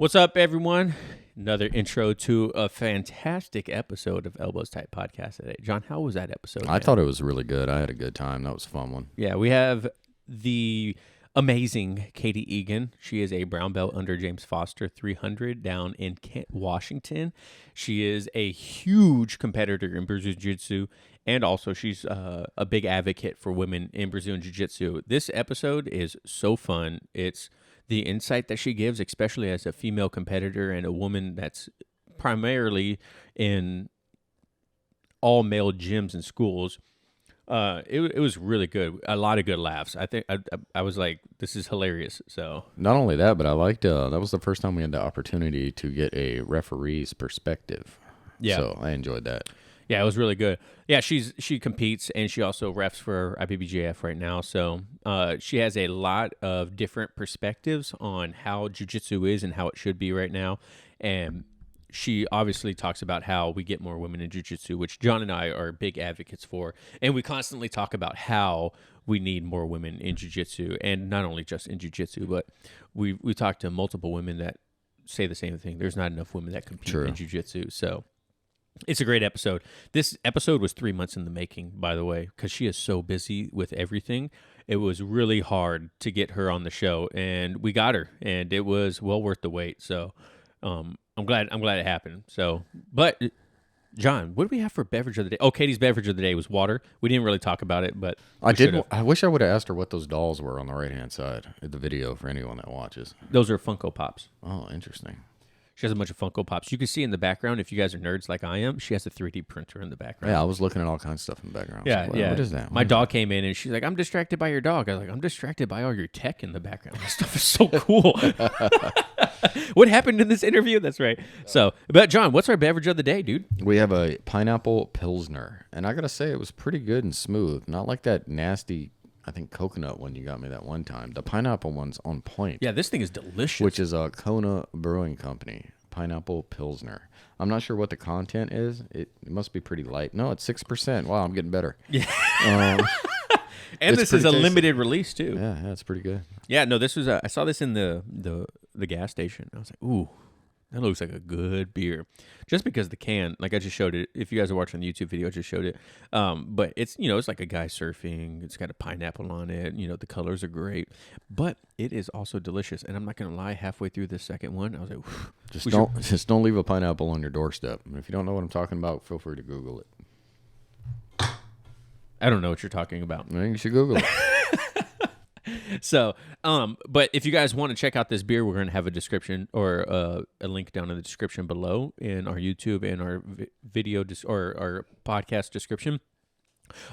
What's up, everyone? Another intro to a fantastic episode of Elbows Tight Podcast today. John, how was that episode? I thought it was really good. I had a good time. That was a fun one. Yeah, we have the amazing Katie Egan. She is a brown belt under James Foster 300 down in Kent, Washington. She is a huge competitor in Brazilian Jiu-Jitsu, and also she's a big advocate for women in Brazilian Jiu-Jitsu. This episode is so fun. It's the insight that she gives, especially as a female competitor and a woman that's primarily in all male gyms and schools. It was really good. A lot of good laughs. I think I was like, this is hilarious. So not only that, but I liked that was the first time we had the opportunity to get a referee's perspective. Yeah, so I enjoyed that. Yeah, it was really good. Yeah, she competes and she also refs for IBBJF right now. So she has a lot of different perspectives on how jiu-jitsu is and how it should be right now. And she obviously talks about how we get more women in jiu-jitsu, which John and I are big advocates for. And we constantly talk about how we need more women in jiu-jitsu, and not only just in jiu-jitsu, but we talked to multiple women that say the same thing. There's not enough women that compete in jiu-jitsu. So it's a great episode. This episode was 3 months in the making, by the way, because she is so busy with everything. It was really hard to get her on the show, and we got her, and it was well worth the wait. So I'm glad it happened. So, but John, what do we have for beverage of the day? Oh, Katie's beverage of the day was water. We didn't really talk about it, but I wish I would have asked her what those dolls were on the right-hand side of the video for anyone that watches. Those are Funko Pops. Oh, interesting. She has a bunch of Funko Pops. You can see in the background, if you guys are nerds like I am, she has a 3D printer in the background. Yeah, I was looking at all kinds of stuff in the background. Yeah, like, yeah. What is that? My dog came in, and she's like, I'm distracted by your dog. I was like, I'm distracted by all your tech in the background. This stuff is so cool. What happened in this interview? That's right. So, but John, what's our beverage of the day, dude? We have a pineapple Pilsner, and I got to say it was pretty good and smooth. Not like that nasty, I think, coconut one you got me that one time. The pineapple one's on point. Yeah, this thing is delicious. Which is a Kona Brewing Company. Pineapple Pilsner. I'm not sure what the content is. It must be pretty light. No, it's 6%. Wow, I'm getting better. Yeah. And this is a limited release too. Yeah, it's pretty good. Yeah, no, this was I saw this in the gas station. I was like, ooh, that looks like a good beer. Just because the can, like I just showed it. If you guys are watching the YouTube video, I just showed it. But it's, it's like a guy surfing. It's got a pineapple on it. The colors are great. But it is also delicious. And I'm not going to lie, halfway through the second one, I was like, just don't leave a pineapple on your doorstep. And if you don't know what I'm talking about, feel free to Google it. I don't know what you're talking about. Well, you should Google it. So, but if you guys want to check out this beer, we're going to have a description or a link down in the description below in our YouTube and our video or our podcast description.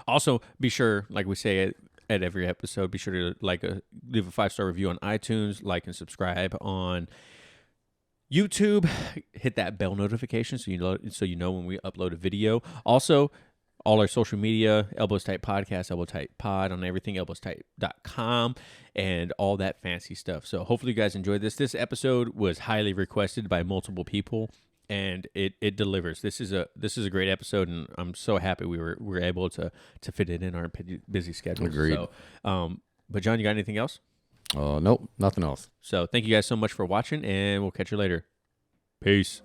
Also, be sure, like we say at every episode, be sure to leave a 5-star review on iTunes, like and subscribe on YouTube. Hit that bell notification so you know when we upload a video. Also, all our social media, Elbows Tight Podcast, Elbow Tight Pod on everything, elbowstight.com, and all that fancy stuff. So hopefully you guys enjoyed this. This episode was highly requested by multiple people, and it delivers. This is a great episode, and I'm so happy we were able to fit it in our busy schedule. Agreed. So, but John, you got anything else? Nope, nothing else. So thank you guys so much for watching, and we'll catch you later. Peace.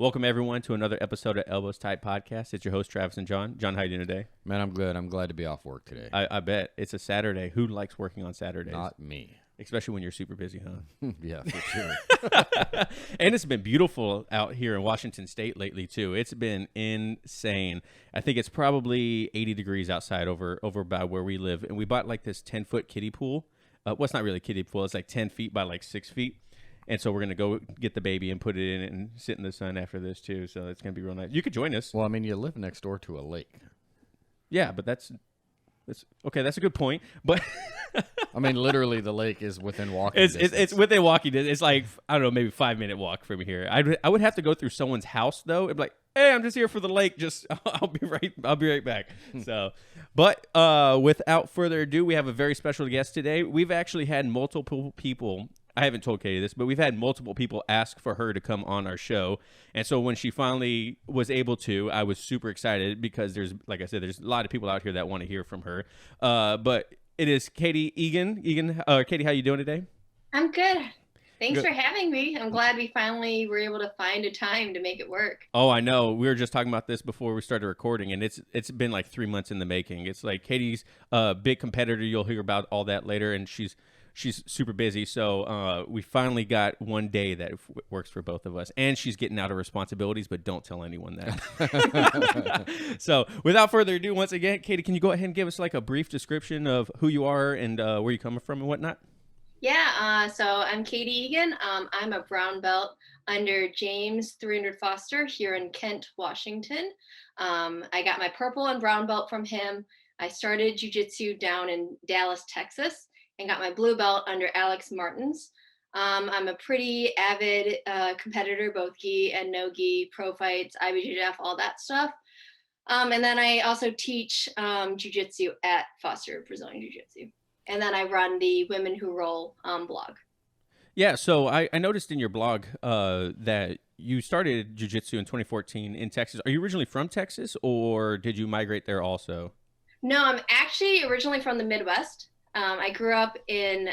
Welcome, everyone, to another episode of Elbows Tight Podcast. It's your host, Travis and John. John, how you doing today? Man, I'm good. I'm glad to be off work today. I bet. It's a Saturday. Who likes working on Saturdays? Not me. Especially when you're super busy, huh? Yeah, for sure. And it's been beautiful out here in Washington State lately, too. It's been insane. I think it's probably 80 degrees outside over by where we live. And we bought like this 10-foot kiddie pool. Well, it's not really a kiddie pool. It's like 10 feet by like 6 feet. And so we're going to go get the baby and put it in it and sit in the sun after this, too. So it's going to be real nice. You could join us. Well, I mean, you live next door to a lake. Yeah, but that's okay. That's a good point. But I mean, literally, the lake is within walking distance. It's within walking distance. It's like, I don't know, maybe 5-minute walk from here. I would have to go through someone's house, though. It'd be like, hey, I'm just here for the lake. Just I'll be right back. So, but without further ado, we have a very special guest today. We've actually had multiple people. I haven't told Katie this, but we've had multiple people ask for her to come on our show. And so when she finally was able to, I was super excited because like I said, there's a lot of people out here that want to hear from her. But it is Katie Egan. Katie, how you doing today? I'm good. Thanks Good. for having me. I'm glad we finally were able to find a time to make it work. Oh, I know. We were just talking about this before we started recording, and it's been like 3 months in the making. It's like Katie's a big competitor. You'll hear about all that later, and she's super busy. So we finally got one day that works for both of us, and she's getting out of responsibilities. But don't tell anyone that. So without further ado, once again, Katie, can you go ahead and give us like a brief description of who you are and where you're coming from and whatnot? Yeah, so I'm Katie Egan. I'm a brown belt under James 300 Foster here in Kent, Washington. I got my purple and brown belt from him. I started jiu-jitsu down in Dallas, Texas, and got my blue belt under Alex Martins. I'm a pretty avid competitor, both gi and no gi, pro fights, IBJJF, all that stuff. And then I also teach jiu-jitsu at Foster Brazilian Jiu-Jitsu. And then I run the Women Who Roll blog. Yeah, so I noticed in your blog that you started jiu-jitsu in 2014 in Texas. Are you originally from Texas, or did you migrate there also? No, I'm actually originally from the Midwest. I grew up in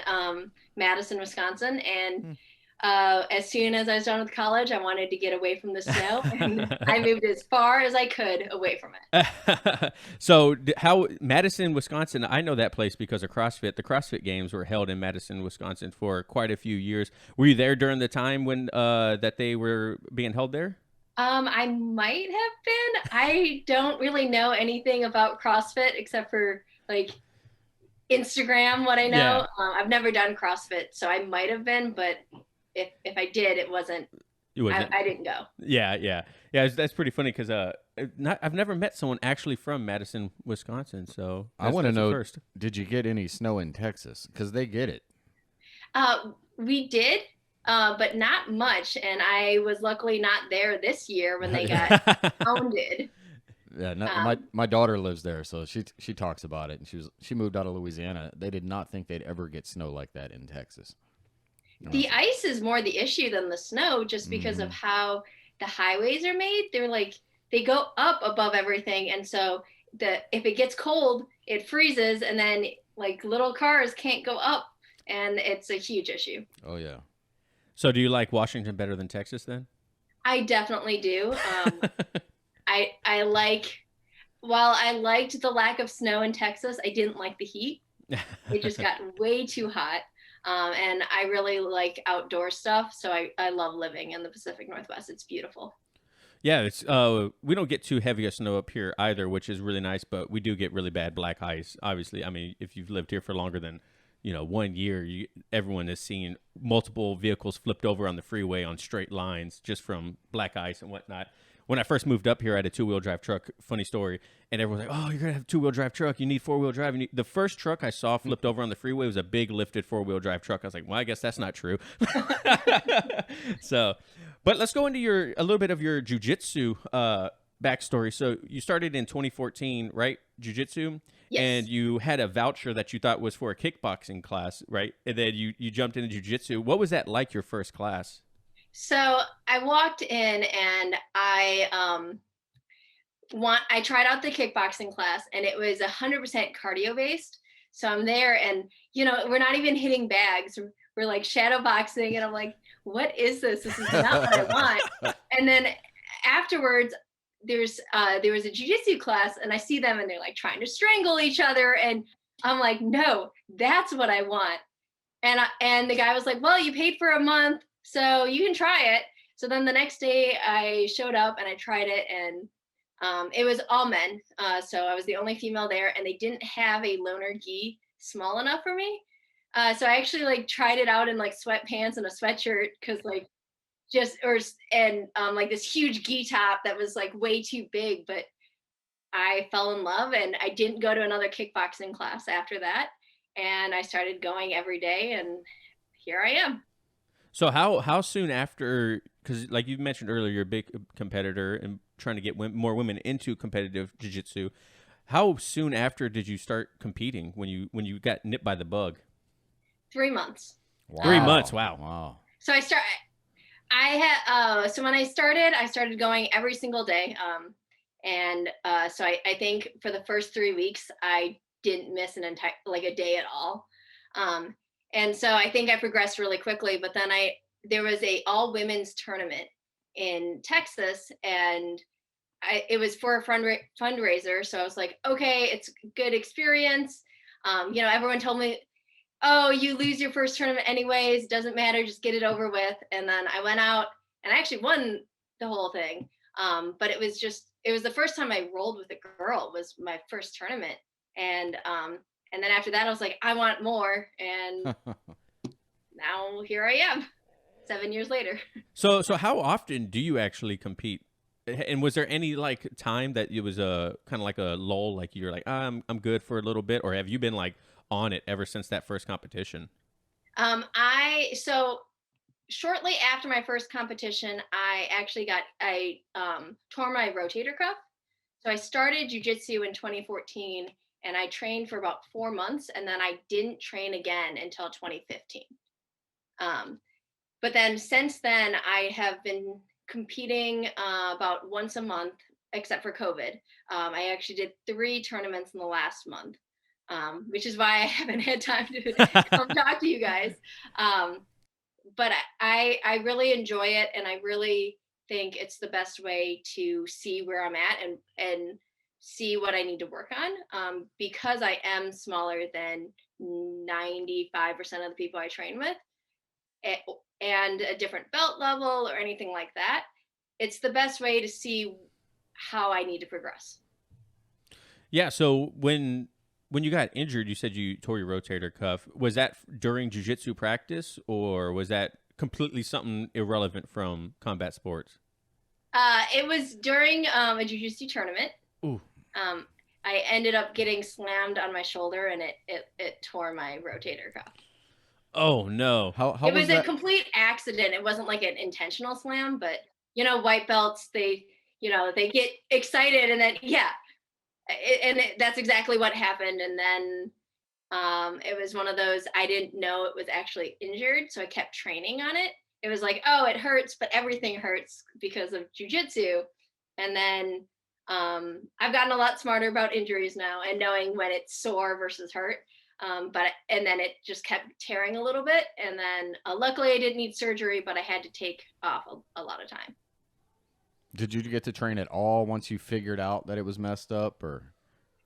Madison, Wisconsin, and as soon as I was done with college, I wanted to get away from the snow, and I moved as far as I could away from it. So how Madison, Wisconsin, I know that place because of CrossFit. The CrossFit Games were held in Madison, Wisconsin for quite a few years. Were you there during the time when that they were being held there? I might have been. I don't really know anything about CrossFit except for like Instagram, what I know. Yeah. I've never done CrossFit, so I might have been, but if I did, it wasn't. I didn't go. Yeah. That's pretty funny because I've never met someone actually from Madison, Wisconsin. So I want to know first. Did you get any snow in Texas? Because they get it. We did, but not much, and I was luckily not there this year when they got pounded. Yeah, my daughter lives there, so she talks about it, and she moved out of Louisiana. They did not think they'd ever get snow like that in Texas. The ice is more the issue than the snow, just because of how the highways are made. They're like, they go up above everything. And so if it gets cold, it freezes, and then like little cars can't go up, and it's a huge issue. Oh yeah. So do you like Washington better than Texas then? I definitely do. While I liked the lack of snow in Texas, I didn't like the heat. It just got way too hot. And I really like outdoor stuff, so I love living in the Pacific Northwest. It's beautiful. Yeah, it's we don't get too heavy of snow up here either, which is really nice, but we do get really bad black ice. Obviously, I mean, if you've lived here for longer than 1 year, everyone has seen multiple vehicles flipped over on the freeway on straight lines just from black ice and whatnot. When I first moved up here, I had a 2-wheel drive truck. Funny story. And everyone's like, oh, you're going to have a 2-wheel drive truck. You need 4-wheel drive. The first truck I saw flipped over on the freeway was a big lifted 4-wheel drive truck. I was like, well, I guess that's not true. So, but let's go into a little bit of your jiu-jitsu backstory. So you started in 2014, right? Jiu-jitsu? Yes. And you had a voucher that you thought was for a kickboxing class, right? And then you jumped into jiu-jitsu. What was that like, your first class? So I walked in and I tried out the kickboxing class, and it was 100% cardio based. So I'm there, and we're not even hitting bags. We're like shadowboxing, and I'm like, what is this? This is not what I want. And then afterwards, there was a jiu-jitsu class, and I see them, and they're like trying to strangle each other, and I'm like, no, that's what I want. And the guy was like, well, you paid for a month, so you can try it. So then the next day I showed up and I tried it, and it was all men. So I was the only female there, and they didn't have a loner gi small enough for me. So I actually like tried it out in like sweatpants and a sweatshirt, because like like this huge gi top that was like way too big, but I fell in love, and I didn't go to another kickboxing class after that. And I started going every day, and here I am. So how soon after because like you mentioned earlier, you're a big competitor and trying to get more women into competitive jiu-jitsu. How soon after did you start competing when you got nipped by the bug? 3 months. 3 months. Wow. Wow. So so when I started going every single day. So I think for the first 3 weeks, I didn't miss an entire, like a day at all. And so I think I progressed really quickly, but then there was a all women's tournament in Texas, and it was for a fundraiser. So I was like, okay, it's a good experience. Everyone told me, oh, you lose your first tournament anyways, doesn't matter, just get it over with. And then I went out and I actually won the whole thing. But it was the first time I rolled with a girl, was my first tournament. And then after that I was like, I want more. And now here I am 7 years later. So how often do you actually compete? And was there any like time that it was a kind of like a lull, like you're like, I'm good for a little bit, or have you been like on it ever since that first competition? So shortly after my first competition, I tore my rotator cuff. So I started jiu-jitsu in 2014, and I trained for about 4 months, and then I didn't train again until 2015. But then since then, I have been competing about once a month, except for COVID. I actually did 3 tournaments in the last month, which is why I haven't had time to come talk to you guys. But I really enjoy it, and I really think it's the best way to see where I'm at and see what I need to work on, because I am smaller than 95% of the people I train with, and a different belt level or anything like that. It's the best way to see how I need to progress. Yeah. So when you got injured, you said you tore your rotator cuff. Was that during jiu-jitsu practice, or was that completely something irrelevant from combat sports? It was during a jiu-jitsu tournament. Ooh. I ended up getting slammed on my shoulder, and it tore my rotator cuff. Oh no! How It was a that? complete accident. It wasn't like an intentional slam, but white belts, they get excited, and then that's exactly what happened. And then it was one of those, I didn't know it was actually injured, so I kept training on it. It was like, oh, it hurts, but everything hurts because of jiu-jitsu. And then I've gotten a lot smarter about injuries now, and knowing when it's sore versus hurt. And then it just kept tearing a little bit, and then luckily I didn't need surgery, but I had to take off a lot of time. Did you get to train at all once you figured out that it was messed up, or?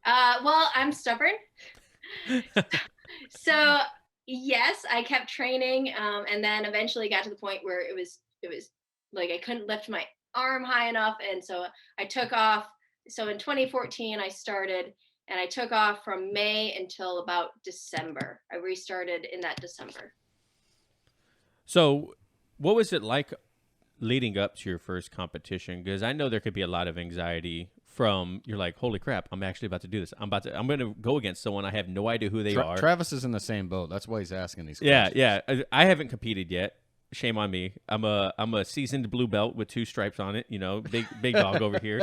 Well, I'm stubborn. So yes, I kept training, and then eventually got to the point where it was like I couldn't lift my arm high enough, and so I took off. So in 2014 I started, and I took off from May until about December. I restarted in that December. So what was it like leading up to your first competition? Because I know there could be a lot of anxiety from, you're like, holy crap, I'm actually about to do this. I'm going to go against someone I have no idea who they are. Travis is in the same boat. That's why he's asking these questions. Yeah. I haven't competed yet. Shame on me. I'm a seasoned blue belt with 2 stripes on it. Big dog over here.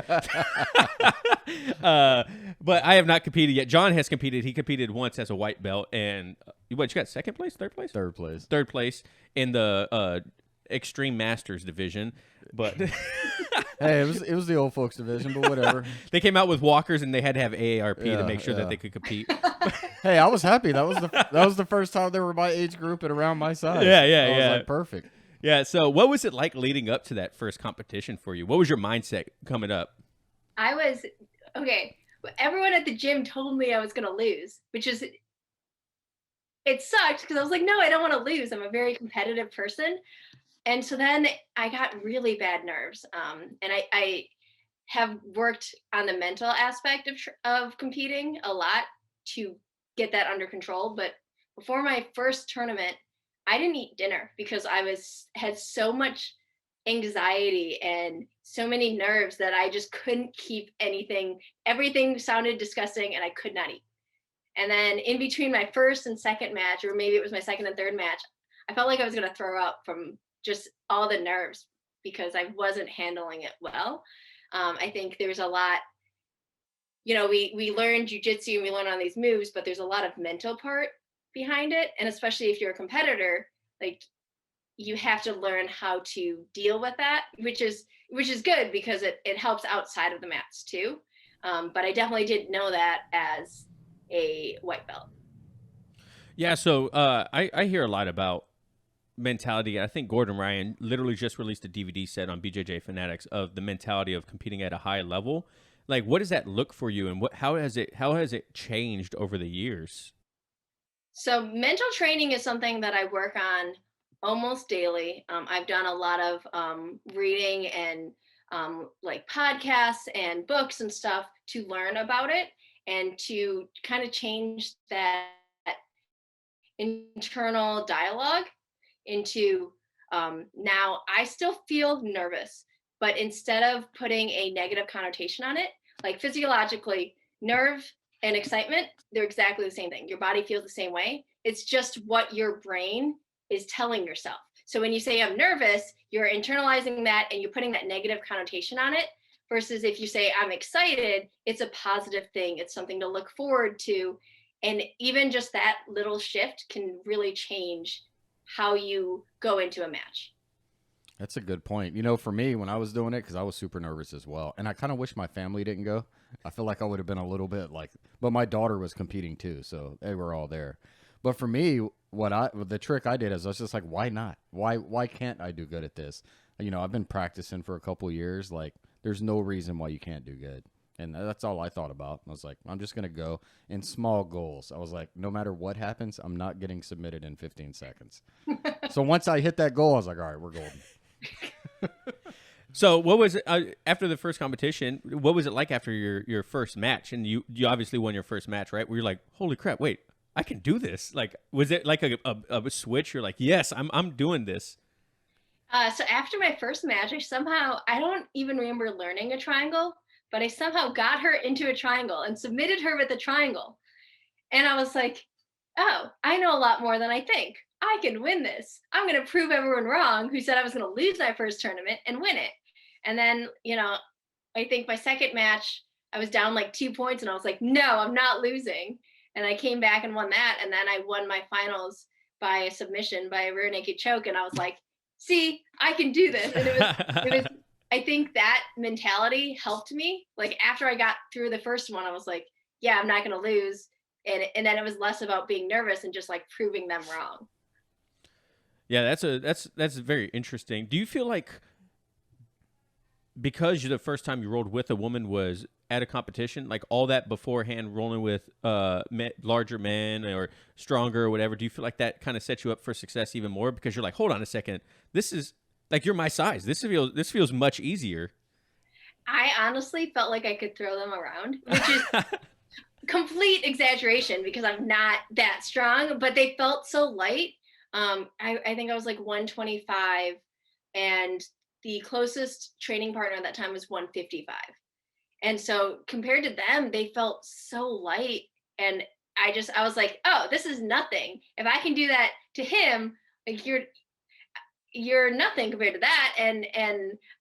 But I have not competed yet. John has competed. He competed once as a white belt, and you got second place, third place, third place in the Extreme Masters division. But hey, it was the old folks division, but whatever. They came out with walkers, and they had to have AARP to make sure that they could compete. Hey, I was happy. That was the first time they were my age group and around my size. Yeah. I was like, perfect. Yeah. So, what was it like leading up to that first competition for you? What was your mindset coming up? I was okay. Everyone at the gym told me I was going to lose, which is, it sucked because I was like, no, I don't want to lose. I'm a very competitive person. And so then I got really bad nerves. And I have worked on the mental aspect of competing a lot to get that under control. But before my first tournament, I didn't eat dinner because I had so much anxiety and so many nerves that I just couldn't keep anything. Everything sounded disgusting, and I could not eat. And then in between my first and second match, or maybe it was my second and third match, I felt like I was going to throw up from just all the nerves, because I wasn't handling it well. I think there's a lot, we learn jujitsu and we learn on these moves, but there's a lot of mental part behind it. And especially if you're a competitor, like you have to learn how to deal with that, which is good because it helps outside of the mats too. But I definitely didn't know that as a white belt. Yeah, so I hear a lot about mentality. I think Gordon Ryan literally just released a DVD set on BJJ Fanatics of the mentality of competing at a high level. Like, what does that look for you, and how has it changed over the years? So mental training is something that I work on almost daily. I've done a lot of reading and like podcasts and books and stuff to learn about it and to kind of change that internal dialogue into now I still feel nervous, but instead of putting a negative connotation on it, like physiologically, nerve and excitement, they're exactly the same thing. Your body feels the same way. It's just what your brain is telling yourself. So when you say I'm nervous, you're internalizing that and you're putting that negative connotation on it. Versus if you say I'm excited, it's a positive thing. It's something to look forward to. And even just that little shift can really change how you go into a match. That's a good point. For me, when I was doing it, because I was super nervous as well, and I kind of wish my family didn't go. I feel like I would have been a little bit like, but my daughter was competing too, so they were all there. But for me, the trick I did is I was just like, why not? Why can't I do good at this? I've been practicing for a couple years. Like, there's no reason why you can't do good. And that's all I thought about. I was like, I'm just going to go in small goals. I was like, no matter what happens, I'm not getting submitted in 15 seconds. So once I hit that goal, I was like, all right, we're golden. So what was it after the first competition? What was it like after your first match? And you obviously won your first match, right? Where you're like, holy crap, wait, I can do this. Like, was it like a switch? You're like, yes, I'm doing this. So after my first match, I don't even remember learning a triangle, but I somehow got her into a triangle and submitted her with a triangle. And I was like, oh, I know a lot more than I think. I can win this. I'm going to prove everyone wrong who said I was going to lose my first tournament and win it. And then, I think my second match, I was down like 2 points and I was like, no, I'm not losing. And I came back and won that. And then I won my finals by a submission, by a rear naked choke. And I was like, see, I can do this. And it was, I think that mentality helped me. Like after I got through the first one, I was like, yeah, I'm not going to lose. And then it was less about being nervous and just like proving them wrong. Yeah, that's very interesting. Do you feel like because the first time you rolled with a woman was at a competition, like all that beforehand rolling with larger men or stronger or whatever, do you feel like that kind of sets you up for success even more because you're like, hold on a second, this is like you're my size. This feels much easier. I honestly felt like I could throw them around, which is complete exaggeration because I'm not that strong, but they felt so light. I think I was like 125 and the closest training partner at that time was 155. And so compared to them, they felt so light. And I was like, oh, this is nothing. If I can do that to him, like you're nothing compared to that. And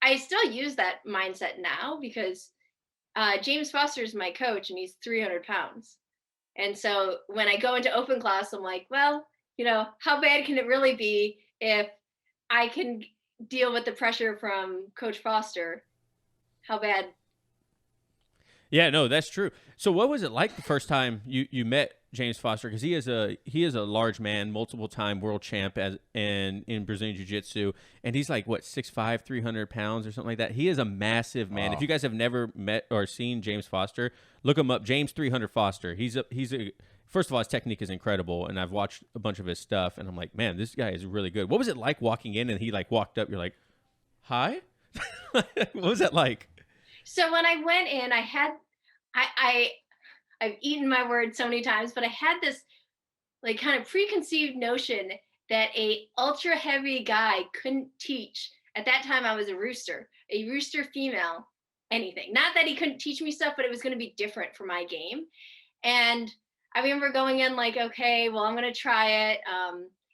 I still use that mindset now because James Foster is my coach and he's 300 pounds. And so when I go into open class, I'm like, well, how bad can it really be if I can deal with the pressure from Coach Foster? How bad? Yeah, no, that's true. So what was it like the first time you met James Foster? Because he is a large man, multiple time world champ in Brazilian Jiu-Jitsu, and he's like what 6'5", 300 pounds or something like that. He is a massive man. If you guys have never met or seen James Foster, look him up. James 300 Foster. He's a first of all, his technique is incredible, and I've watched a bunch of his stuff, and I'm like, man, this guy is really good. What was it like walking in and he like walked up? You're like, hi. What was that like? So when I went in, I've eaten my words so many times, but I had this like kind of preconceived notion that a ultra heavy guy couldn't teach. At that time, I was a rooster female, anything. Not that he couldn't teach me stuff, but it was going to be different for my game. And I remember going in like, okay, well, I'm going to try it.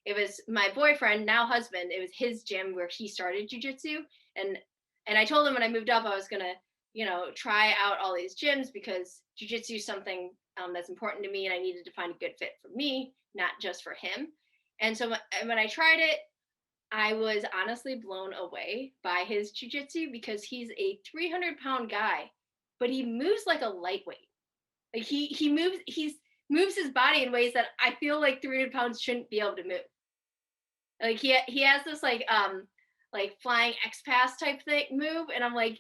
It was my boyfriend, now husband. It was his gym where he started jujitsu. And I told him when I moved up, I was going to, try out all these gyms because jiu-jitsu is something that's important to me, and I needed to find a good fit for me, not just for him. And so when I tried it, I was honestly blown away by his jiu-jitsu because he's a 300-pound guy, but he moves like a lightweight. Like he moves his body in ways that I feel like 300 pounds shouldn't be able to move. Like he has this like flying X pass type thing move, and I'm like,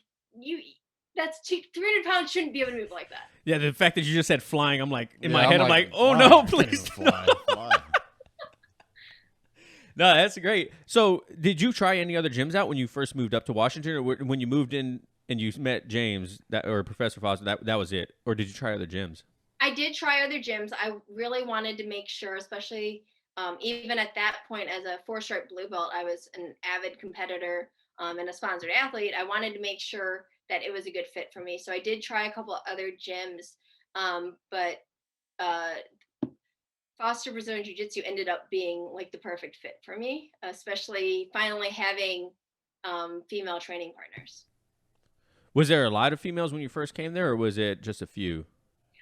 that's 300 pounds shouldn't be able to move like that. Yeah, the fact that you just said flying, I'm like, in my Yeah, head, I'm I'm like, like, oh fly. no, I can't please. even fly. No, that's great. So, did you try any other gyms out when you first moved up to Washington, or when you moved in and you met James or Professor Foster? That was it, or did you try other gyms? I did try other gyms. I really wanted to make sure, especially even at that point as a 4-stripe blue belt, I was an avid competitor and a sponsored athlete. I wanted to make sure that it was a good fit for me. So I did try a couple of other gyms, but uh, Foster Brazilian Jiu-Jitsu ended up being like the perfect fit for me, especially finally having female training partners. Was there a lot of females when you first came there, or was it just a few?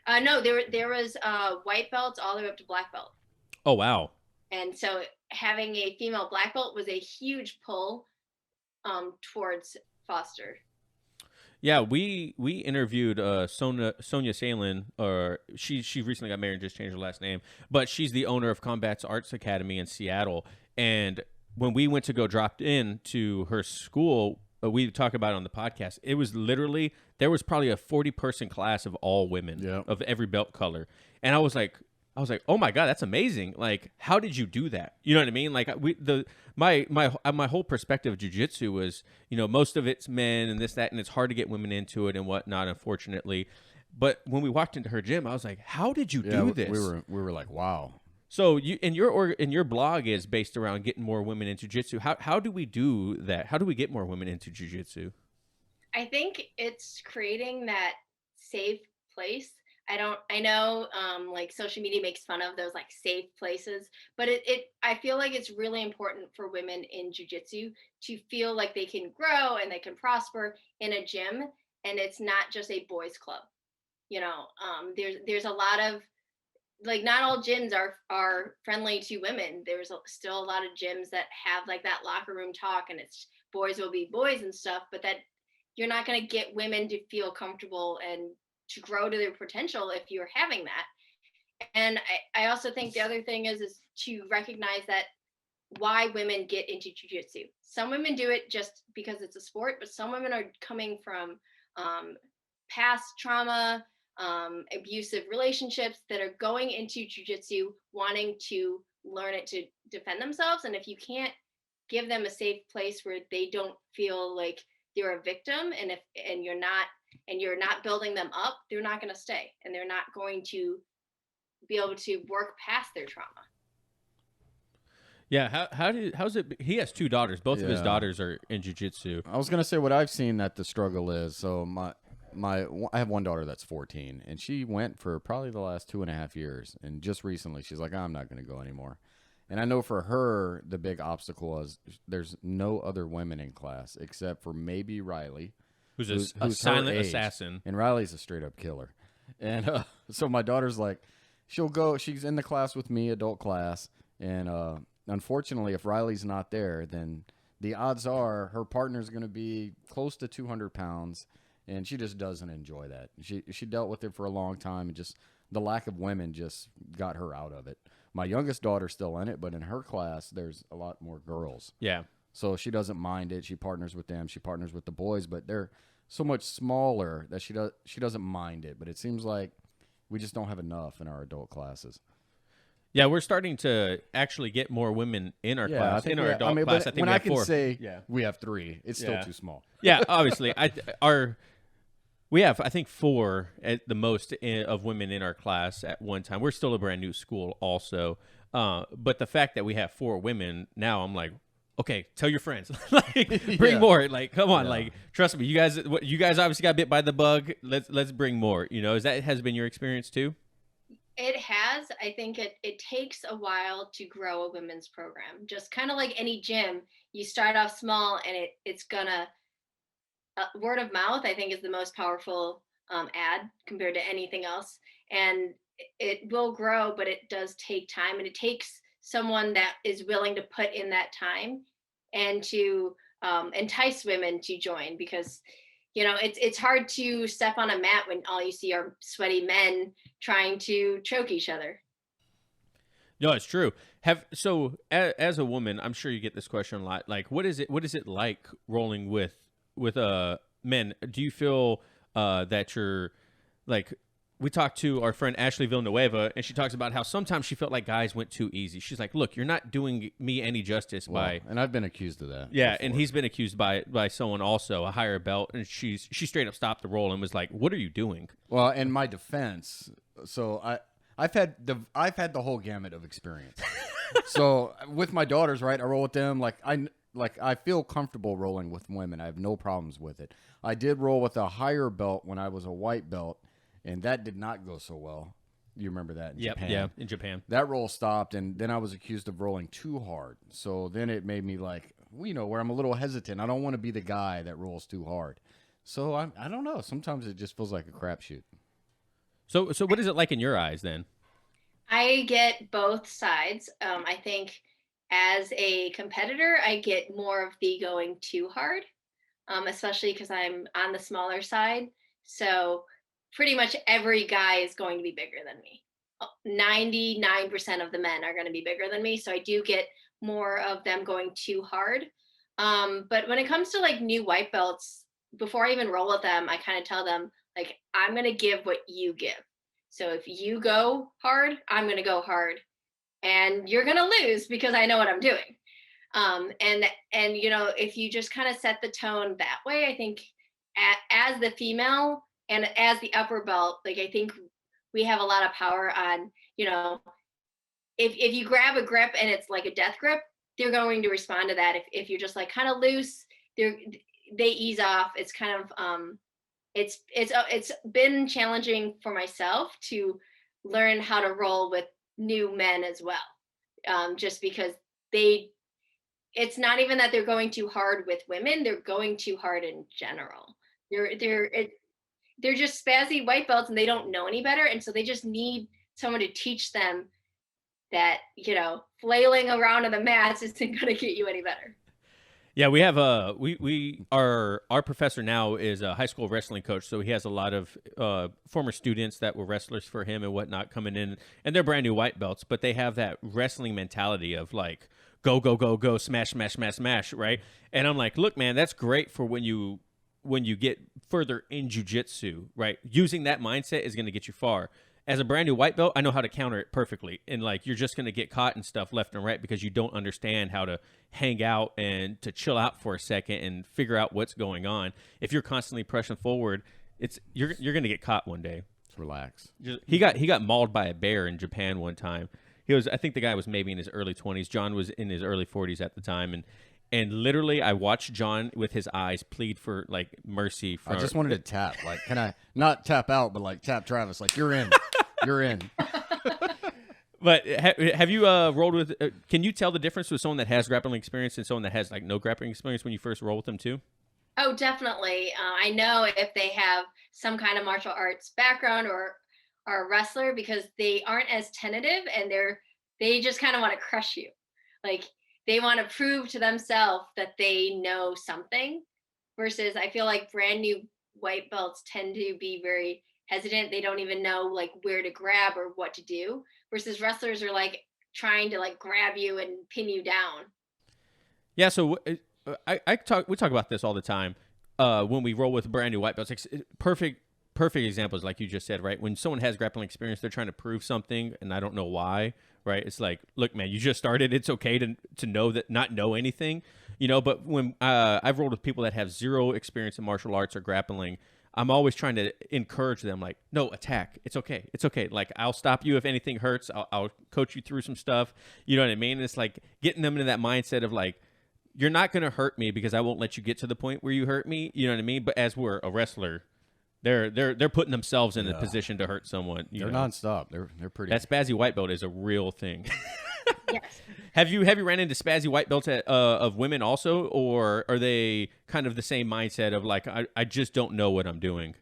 No, there was white belts all the way up to black belt. Oh, wow. And so having a female black belt was a huge pull towards Foster. Yeah, we interviewed Sonia Salin, or she recently got married and just changed her last name, but she's the owner of Combat's Arts Academy in Seattle. And when we went to go drop in to her school, we talked about it on the podcast. It was literally, there was probably a 40-person class of all women, Yep. of every belt color, and I was like, oh my God, that's amazing! Like, how did you do that? You know what I mean? Like, my whole perspective of jiu-jitsu was, most of it's men and this, that, and it's hard to get women into it and whatnot, unfortunately. But when we walked into her gym, I was like, how did you do this? We were like, wow. So you in your blog is based around getting more women into jiu-jitsu. How do we do that? How do we get more women into jiu-jitsu? I think it's creating that safe place. I know like social media makes fun of those like safe places, but I feel like it's really important for women in jiu-jitsu to feel like they can grow and they can prosper in a gym, and it's not just a boys club. There's a lot of, like, not all gyms are friendly to women. There's still a lot of gyms that have like that locker room talk, and it's boys will be boys and stuff, but that you're not going to get women to feel comfortable and to grow to their potential if you're having that. And I also think the other thing is to recognize that why women get into jiu-jitsu. Some women do it just because it's a sport, but some women are coming from past trauma, abusive relationships, that are going into jiu-jitsu wanting to learn it to defend themselves. And if you can't give them a safe place where they don't feel like they're a victim, and you're not building them up, they're not going to stay, and they're not going to be able to work past their trauma. Yeah, how's it? He has 2 daughters. Both of his daughters are in jiu-jitsu. I was gonna say what I've seen that the struggle is. So I have one daughter that's 14, and she went for probably the last 2.5 years, and just recently she's like, I'm not gonna go anymore. And I know for her, the big obstacle is there's no other women in class except for maybe Riley, Who's a silent assassin. And Riley's a straight-up killer. And so my daughter's like, she's in the class with me, adult class, and unfortunately, if Riley's not there, then the odds are her partner's going to be close to 200 pounds, and she just doesn't enjoy that. She dealt with it for a long time, and just the lack of women just got her out of it. My youngest daughter's still in it, but in her class, there's a lot more girls. Yeah. So she doesn't mind it. She partners with them. She partners with the boys, but they're so much smaller that she doesn't mind it. But it seems like we just don't have enough in our adult classes. Yeah, we're starting to actually get more women in our class, in our adult class. I think when we I have can 4. say we have 3, it's still too small. Yeah, obviously. We have, I think, 4 at the most of women in our class at one time. We're still a brand new school also. But the fact that we have 4 women now, I'm like, okay, tell your friends. Like, bring more. Like, come on. Like, trust me, you guys obviously got bit by the bug. Let's bring more. Has been your experience too? It has. I think it takes a while to grow a women's program. Just kind of like any gym, you start off small, and it's gonna word of mouth, I think, is the most powerful ad compared to anything else. And it will grow, but it does take time, and it takes someone that is willing to put in that time and to entice women to join, because it's hard to step on a mat when all you see are sweaty men trying to choke each other. No, it's true. As a woman, I'm sure you get this question a lot. Like, what is it like rolling with men? Do you feel that you're like, we talked to our friend Ashley Villanueva, and she talks about how sometimes she felt like guys went too easy. She's like, look, you're not doing me any justice by. And I've been accused of that. Yeah, before. and he's been accused by someone also, a higher belt, and she straight up stopped the roll and was like, what are you doing? Well, in my defense, so I've had the whole gamut of experience. So with my daughters, right, I roll with them I feel comfortable rolling with women. I have no problems with it. I did roll with a higher belt when I was a white belt, and that did not go so well. You remember that in Japan? Yeah, in Japan. That roll stopped, and then I was accused of rolling too hard. So then it made me like, where I'm a little hesitant. I don't want to be the guy that rolls too hard. So I don't know. Sometimes it just feels like a crapshoot. So what is it like in your eyes then? I get both sides. I think as a competitor, I get more of the going too hard, especially because I'm on the smaller side. So pretty much every guy is going to be bigger than me. 99% of the men are going to be bigger than me. So I do get more of them going too hard. But when it comes to like new white belts, before I even roll with them, I kind of tell them, like, I'm going to give what you give. So if you go hard, I'm going to go hard, and you're going to lose because I know what I'm doing. And if you just kind of set the tone that way, I think as the female and as the upper belt, like, I think we have a lot of power on, if you grab a grip and it's like a death grip, they're going to respond to that. If you're just like kind of loose, they ease off. It's kind of, it's been challenging for myself to learn how to roll with new men as well. Just because it's not even that they're going too hard with women, they're going too hard in general. They're just spazzy white belts and they don't know any better. And so they just need someone to teach them that, flailing around on the mats isn't going to get you any better. Yeah, we have our professor now is a high school wrestling coach, so he has a lot of former students that were wrestlers for him and whatnot coming in, and they're brand new white belts, but they have that wrestling mentality of like go go go go, smash smash smash smash, right? And I'm like, look, man, that's great for when you get further in jiu-jitsu, right? Using that mindset is going to get you far. As a brand new white belt, I know how to counter it perfectly. And like, you're just going to get caught in stuff left and right because you don't understand how to hang out and to chill out for a second and figure out what's going on. If you're constantly pressing forward, you're going to get caught one day. Just relax. He got mauled by a bear in Japan one time. I think the guy was maybe in his early 20s. John was in his early 40s at the time, and literally, I watched John with his eyes plead for like mercy. I just wanted to tap. Like, can I not tap out, but like tap Travis? Like, you're in. You're in. But have you rolled with? Can you tell the difference with someone that has grappling experience and someone that has like no grappling experience when you first roll with them too? Oh, definitely. I know if they have some kind of martial arts background or are a wrestler, because they aren't as tentative and they just kind of want to crush you. Like, they want to prove to themselves that they know something, versus I feel like brand new white belts tend to be very hesitant. They don't even know like where to grab or what to do, versus wrestlers are like trying to like grab you and pin you down. Yeah. So we talk about this all the time when we roll with brand new white belts. Like, perfect examples, like you just said, right? When someone has grappling experience, they're trying to prove something, and I don't know why. Right? It's like, look, man, you just started. It's okay to know that, not know anything, But when I've rolled with people that have zero experience in martial arts or grappling, I'm always trying to encourage them, like, no, attack. It's okay. It's okay. Like, I'll stop you if anything hurts. I'll coach you through some stuff. You know what I mean? And it's like getting them into that mindset of like, you're not going to hurt me because I won't let you get to the point where you hurt me. You know what I mean? But as we're a wrestler, they're putting themselves in a position to hurt someone. They're nonstop. They're pretty. That spazzy white belt is a real thing. Yes. Have you ran into spazzy white belts of women also, or are they kind of the same mindset of like I just don't know what I'm doing?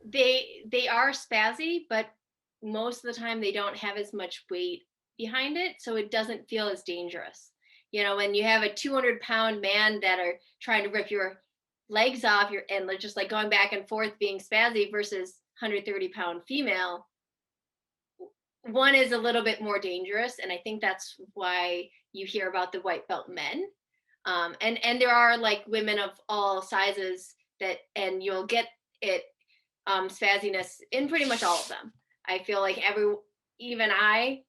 They are spazzy, but most of the time they don't have as much weight behind it, so it doesn't feel as dangerous. When you have a 200-pound man that are trying to rip your legs off, your and they're just like going back and forth being spazzy versus 130-pound female, one is a little bit more dangerous, and I think that's why you hear about the white belt men. And there are like women of all sizes and you'll get it spazziness in pretty much all of them. I feel like even I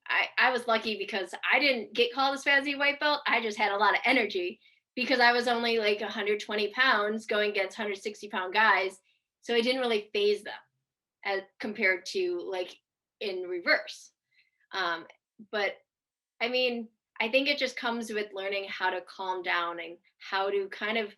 was lucky because I didn't get called a spazzy white belt. I just had a lot of energy because I was only like 120 pounds going against 160-pound guys, so it didn't really phase them as compared to like in reverse. Um, but I mean, I think it just comes with learning how to calm down and how to kind of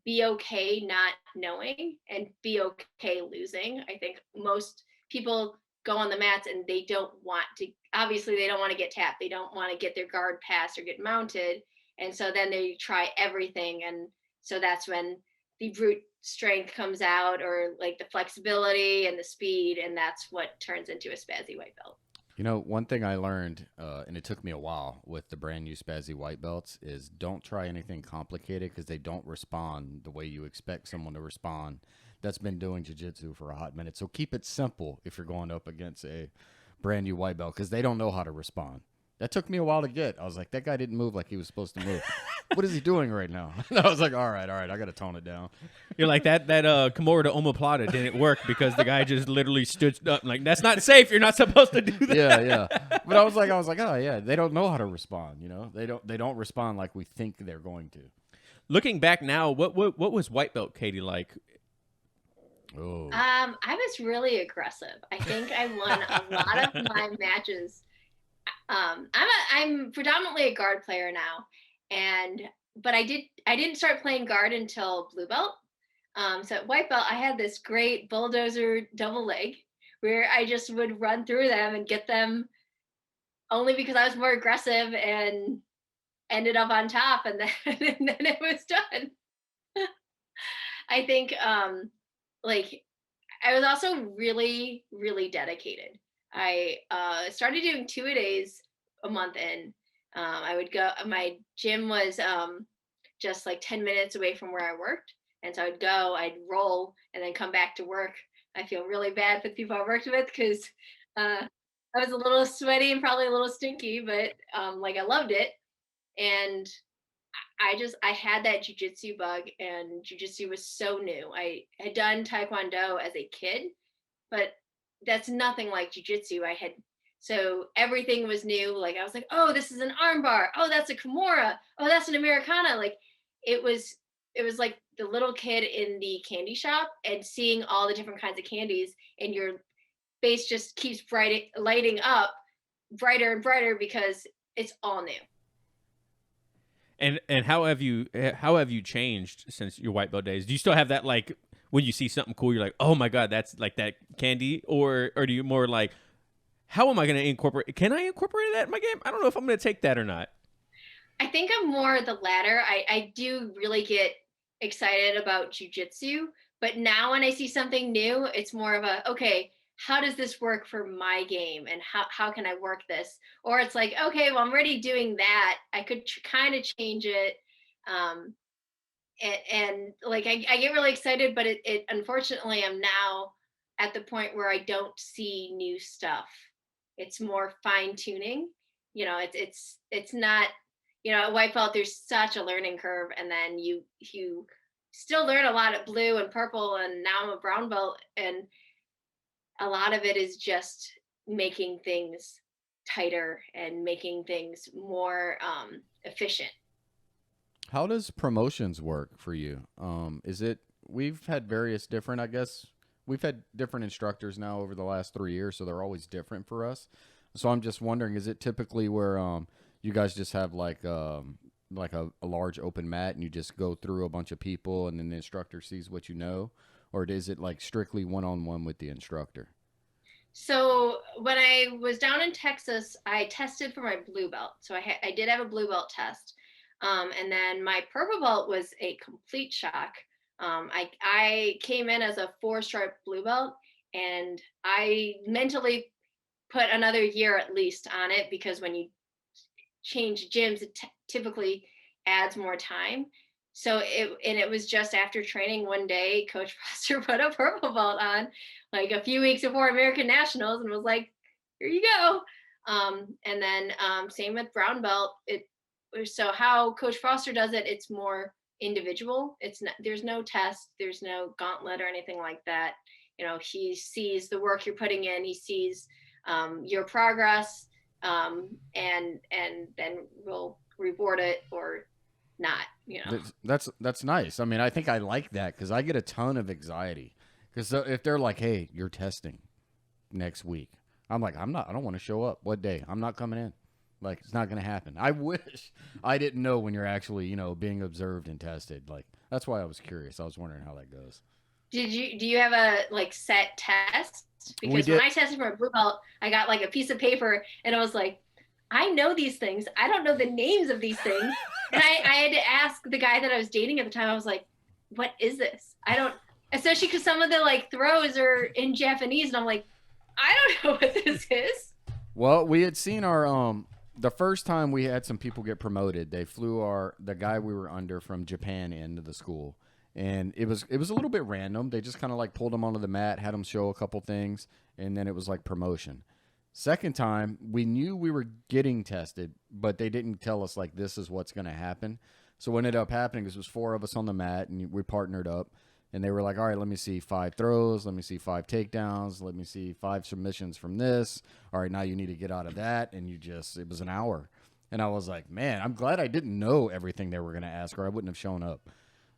be okay not knowing and be okay losing. I think most people go on the mats and they don't want to, obviously, they don't want to get tapped. They don't want to get their guard passed or get mounted. And so then they try everything. And so that's when the brute strength comes out, or like the flexibility and the speed. And that's what turns into a spazzy white belt. One thing I learned, and it took me a while with the brand new Spazzy white belts, is don't try anything complicated because they don't respond the way you expect someone to respond that's been doing jiu-jitsu for a hot minute. So keep it simple if you're going up against a brand new white belt because they don't know how to respond. That took me a while to get. I was like, that guy didn't move like he was supposed to move. What is he doing right now? And I was like, all right, I got to tone it down. You're like that Kimura to omoplata didn't work because the guy just literally stood up like that's not safe. You're not supposed to do that. Yeah. But I was like, oh yeah, they don't know how to respond. They don't respond like we think they're going to. Looking back now, what was white belt Katie like? Oh. I was really aggressive. I think I won a lot of my matches. I'm predominantly a guard player now, but I didn't start playing guard until blue belt. So at white belt, I had this great bulldozer double leg where I just would run through them and get them only because I was more aggressive and ended up on top, and then, and then it was done. I think like I was also really, really dedicated. I started doing 2-a-days a month in. I would go, my gym was just like 10 minutes away from where I worked. And so I'd roll and then come back to work. I feel really bad for the people I worked with because I was a little sweaty and probably a little stinky, but like I loved it. And I had that jujitsu bug, and jujitsu was so new. I had done taekwondo as a kid, but that's nothing like jujitsu. So everything was new. Like I was like, oh, this is an armbar. Oh, that's a kimura. Oh, that's an Americana. Like it was like the little kid in the candy shop and seeing all the different kinds of candies, and your face just keeps lighting up brighter and brighter because it's all new. And how have you changed since your white belt days? Do you still have that like when you see something cool, you're like, oh my god, that's like that candy, or do you more like, how am I going to incorporate? Can I incorporate that in my game? I don't know if I'm going to take that or not. I think I'm more the latter. I do really get excited about jujitsu, but now when I see something new, it's more of a, okay, how does this work for my game, and how can I work this? Or it's like, okay, well, I'm already doing that. I could kind of change it. And like, I get really excited, but it unfortunately, I'm now at the point where I don't see new stuff. It's more fine tuning. It's not, at white belt, there's such a learning curve. And then you still learn a lot at blue and purple. And now I'm a brown belt, and a lot of it is just making things tighter and making things more efficient. How does promotions work for you? We've had various different, I guess, we've had different instructors now over the last 3 years, so they're always different for us. So I'm just wondering, is it typically where you guys just have like a large open mat and you just go through a bunch of people and then the instructor sees what you know? Or is it like strictly one-on-one with the instructor? So when I was down in Texas, I tested for my blue belt. So I did have a blue belt test. And then my purple belt was a complete shock. I came in as a 4-stripe blue belt, and I mentally put another year at least on it, because when you change gyms, it typically adds more time. So it was just after training one day, Coach Foster put a purple belt on, like a few weeks before American Nationals, and was like, "Here you go." And then same with brown belt. So how Coach Foster does it, it's more individual. It's not, there's no test, there's no gauntlet or anything like that. He sees the work you're putting in, he sees your progress, and then we'll reward it or not. That's nice. I mean, I think I like that because I get a ton of anxiety. Because if they're like, "Hey, you're testing next week," I'm like, "I'm not. I don't want to show up. What day? I'm not coming in. Like, it's not going to happen." I wish I didn't know when you're actually, being observed and tested. Like, that's why I was curious. I was wondering how that goes. Do you have a like set test? Because when I tested for a blue belt, I got like a piece of paper, and I was like, I know these things. I don't know the names of these things. And I had to ask the guy that I was dating at the time. I was like, what is this? I don't, especially because some of the like throws are in Japanese, and I'm like, I don't know what this is. Well, we had seen our the first time we had some people get promoted, they flew the guy we were under from Japan into the school. And it was a little bit random. They just kind of like pulled him onto the mat, had him show a couple things, and then it was like promotion. Second time, we knew we were getting tested, but they didn't tell us like this is what's going to happen. So what ended up happening is it was 4 of us on the mat, and we partnered up, and they were like, "All right, let me see 5 throws, let me see 5 takedowns, let me see 5 submissions from this. All right, now you need to get out of that," and it was an hour. And I was like, "Man, I'm glad I didn't know everything they were going to ask, or I wouldn't have shown up."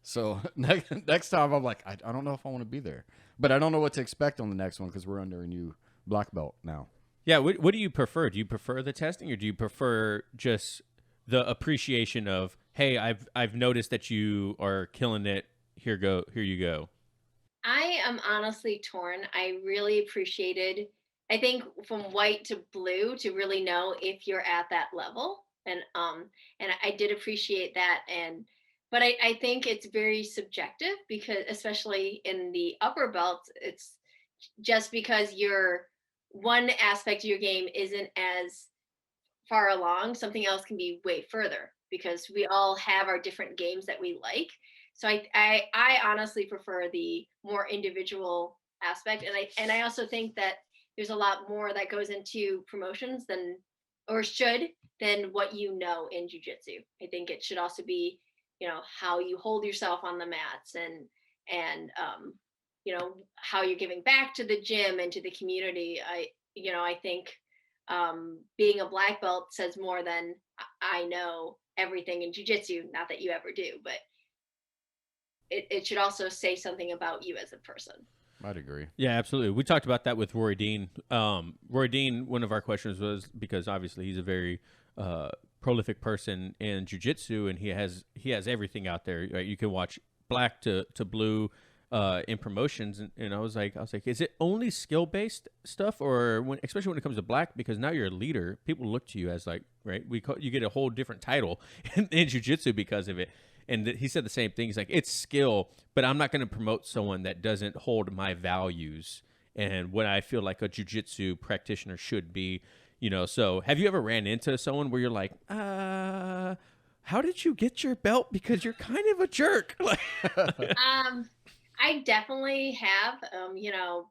So next time, I'm like, I don't know if I want to be there, but I don't know what to expect on the next one because we're under a new black belt now. Yeah, what do you prefer? Do you prefer the testing, or do you prefer just the appreciation of, hey, I've noticed that you are killing it. Here you go. I am honestly torn. I really appreciated, I think, from white to blue, to really know if you're at that level. And I did appreciate that. But I think it's very subjective, because especially in the upper belts, it's just because your one aspect of your game isn't as far along, something else can be way further, because we all have our different games that we like. So I honestly prefer the more individual aspect, and I also think that there's a lot more that goes into promotions than, or should, than what in jiu-jitsu. I think it should also be, how you hold yourself on the mats, and how you're giving back to the gym and to the community. I think being a black belt says more than I know everything in jiu-jitsu. Not that you ever do, but it should also say something about you as a person. I'd agree. Yeah, absolutely. We talked about that with Rory Dean. Rory Dean, one of our questions was, because obviously he's a very prolific person in jiu-jitsu, and he has everything out there. Right? You can watch black to blue in promotions, and I was like, is it only skill based stuff, or especially when it comes to black? Because now you're a leader, people look to you as like, right? You get a whole different title in jiu-jitsu because of it. And he said the same thing. He's like, it's skill, but I'm not going to promote someone that doesn't hold my values and what I feel like a jiu-jitsu practitioner should be. So have you ever ran into someone where you're like, how did you get your belt? Because you're kind of a jerk. I definitely have.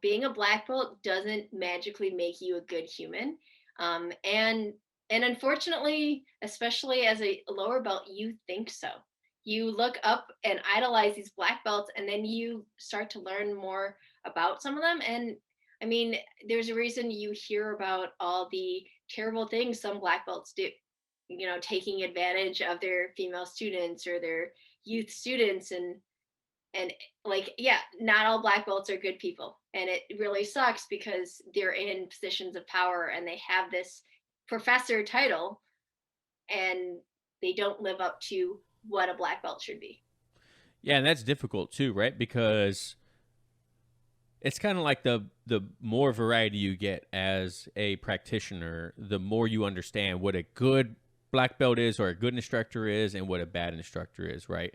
Being a black belt doesn't magically make you a good human. And unfortunately, especially as a lower belt, you think so. You look up and idolize these black belts, and then you start to learn more about some of them. And I mean, there's a reason you hear about all the terrible things some black belts do, taking advantage of their female students or their youth students. And like, yeah, not all black belts are good people, and it really sucks because they're in positions of power and they have this professor title, and they don't live up to what a black belt should be. Yeah, and that's difficult too, right? Because It's kind of like the more variety you get as a practitioner, the more you understand what a good black belt is or a good instructor is and what a bad instructor is, right?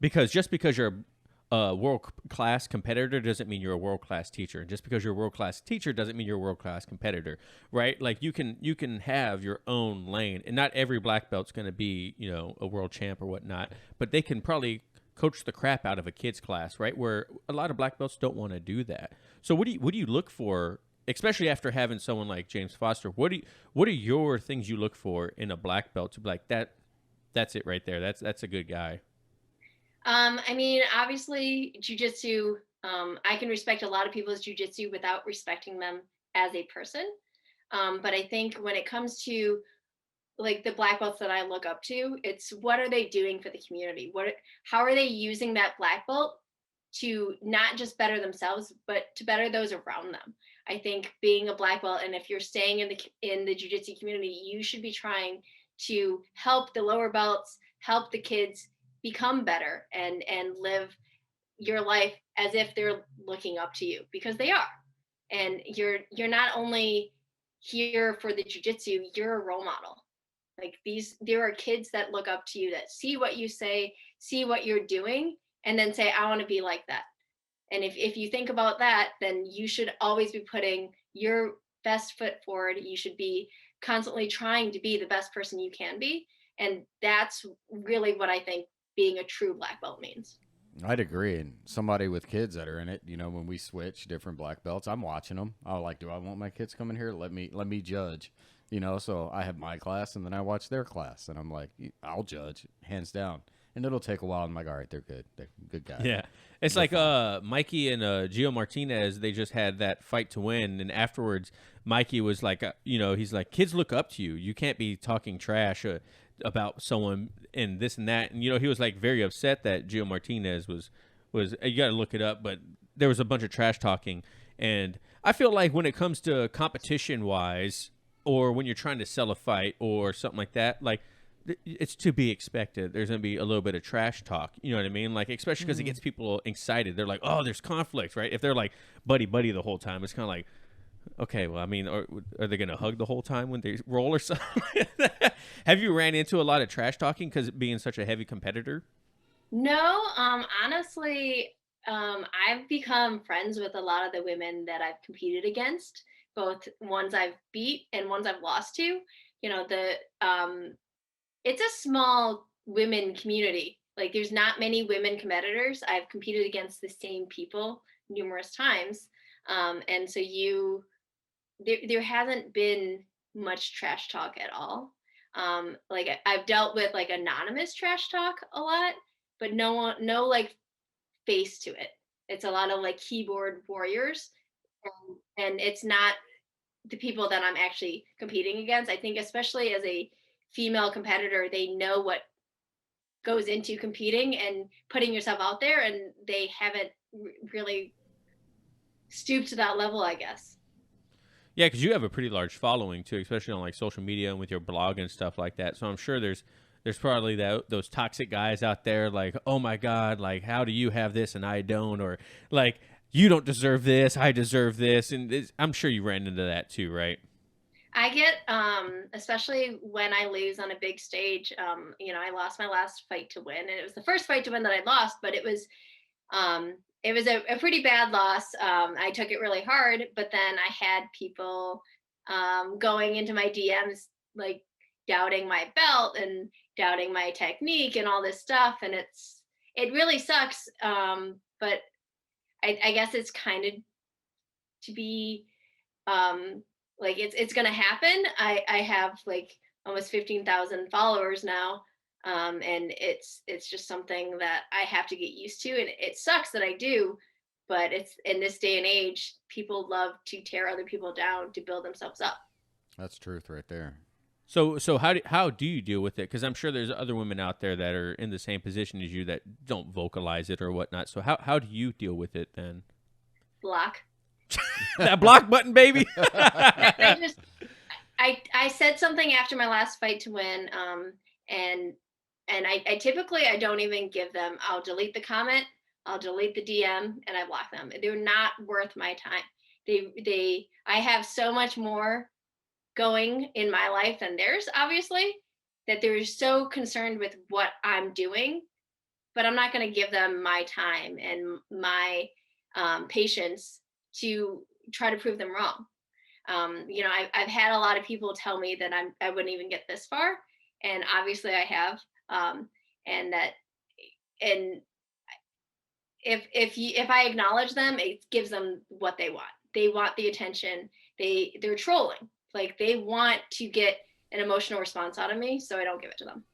Because just because you're a world class competitor doesn't mean you're a world class teacher. And just because you're a world class teacher doesn't mean you're a world class competitor, right? Like you can have your own lane, and not every black belt's going to be a world champ or whatnot, but they can probably coach the crap out of a kids class, right? Where a lot of black belts don't want to do that. So what do you look for, especially after having someone like James Foster? What are your things you look for in a black belt to be like that's it right there. That's a good guy. I mean, obviously, jujitsu. I can respect a lot of people's jujitsu without respecting them as a person. But I think when it comes to like the black belts that I look up to, it's what are they doing for the community? How are they using that black belt to not just better themselves, but to better those around them? I think being a black belt, and if you're staying in the jiu-jitsu community, you should be trying to help the lower belts, help the kids become better and live your life as if they're looking up to you, because they are. And you're not only here for the jiu-jitsu, you're a role model. Like there are kids that look up to you, that see what you say, see what you're doing, and then say, I want to be like that. And if you think about that, then you should always be putting your best foot forward. You should be constantly trying to be the best person you can be. And that's really what I think being a true black belt means. I'd agree. And somebody with kids that are in it, when we switch different black belts, I'm watching them. I like, do I want my kids coming here? Let me judge. So I have my class and then I watch their class, and I'm like, I'll judge hands down. And it'll take a while. I'm like, all right, they're good. They're good guys. Yeah. It's They're like fine. Mikey and Gio Martinez, they just had that fight to win, and afterwards Mikey was like he's like, kids look up to you. You can't be talking trash about someone and this and that. And he was like very upset that Gio Martinez was you got to look it up, but there was a bunch of trash talking. And I feel like when it comes to competition wise, or when you're trying to sell a fight or something like that, like it's to be expected. There's going to be a little bit of trash talk. You know what I mean? Like, especially because it gets people excited. They're like, oh, there's conflict, right? If they're like buddy the whole time, it's kind of like, okay, well, I mean, are they going to hug the whole time when they roll or something? Have you ran into a lot of trash talking because being such a heavy competitor? No, honestly, I've become friends with a lot of the women that I've competed against, both ones I've beat and ones I've lost to. The it's a small women community. Like there's not many women competitors. I've competed against the same people numerous times. And so there hasn't been much trash talk at all. Like I've dealt with like anonymous trash talk a lot, but no like face to it. It's a lot of like keyboard warriors, and it's not the people that I'm actually competing against. I think especially as a female competitor, they know what goes into competing and putting yourself out there, and they haven't really stooped to that level, I guess. Yeah, because you have a pretty large following too, especially on like social media and with your blog and stuff like that. So I'm sure there's probably those toxic guys out there like, oh my god, like how do you have this and I don't, or like you don't deserve this, I deserve this, and I'm sure you ran into that too, right? I get, especially when I lose on a big stage. I lost my last fight to win, and it was the first fight to win that I lost, but it was a pretty bad loss. I took it really hard, but then I had people going into my DMs like doubting my belt and doubting my technique and all this stuff, and it really sucks. But I guess it's kind of to be like it's gonna happen. I have like almost 15,000 followers now, and it's just something that I have to get used to, and it sucks that I do, but it's in this day and age, people love to tear other people down to build themselves up. That's truth right there. So how do you deal with it? Because I'm sure there's other women out there that are in the same position as you that don't vocalize it or whatnot. So how do you deal with it then? Block. That block button, baby. I just I said something after my last fight to win, and I typically I don't even give them. I'll delete the comment, I'll delete the DM and I block them. They're not worth my time. I have so much more going in my life than theirs, obviously, that they're so concerned with what I'm doing, but I'm not going to give them my time and my patience to try to prove them wrong. I've had a lot of people tell me that I wouldn't even get this far, and obviously I have. And that, and if I acknowledge them, it gives them what they want. They want the attention. They're trolling. Like they want to get an emotional response out of me, so I don't give it to them.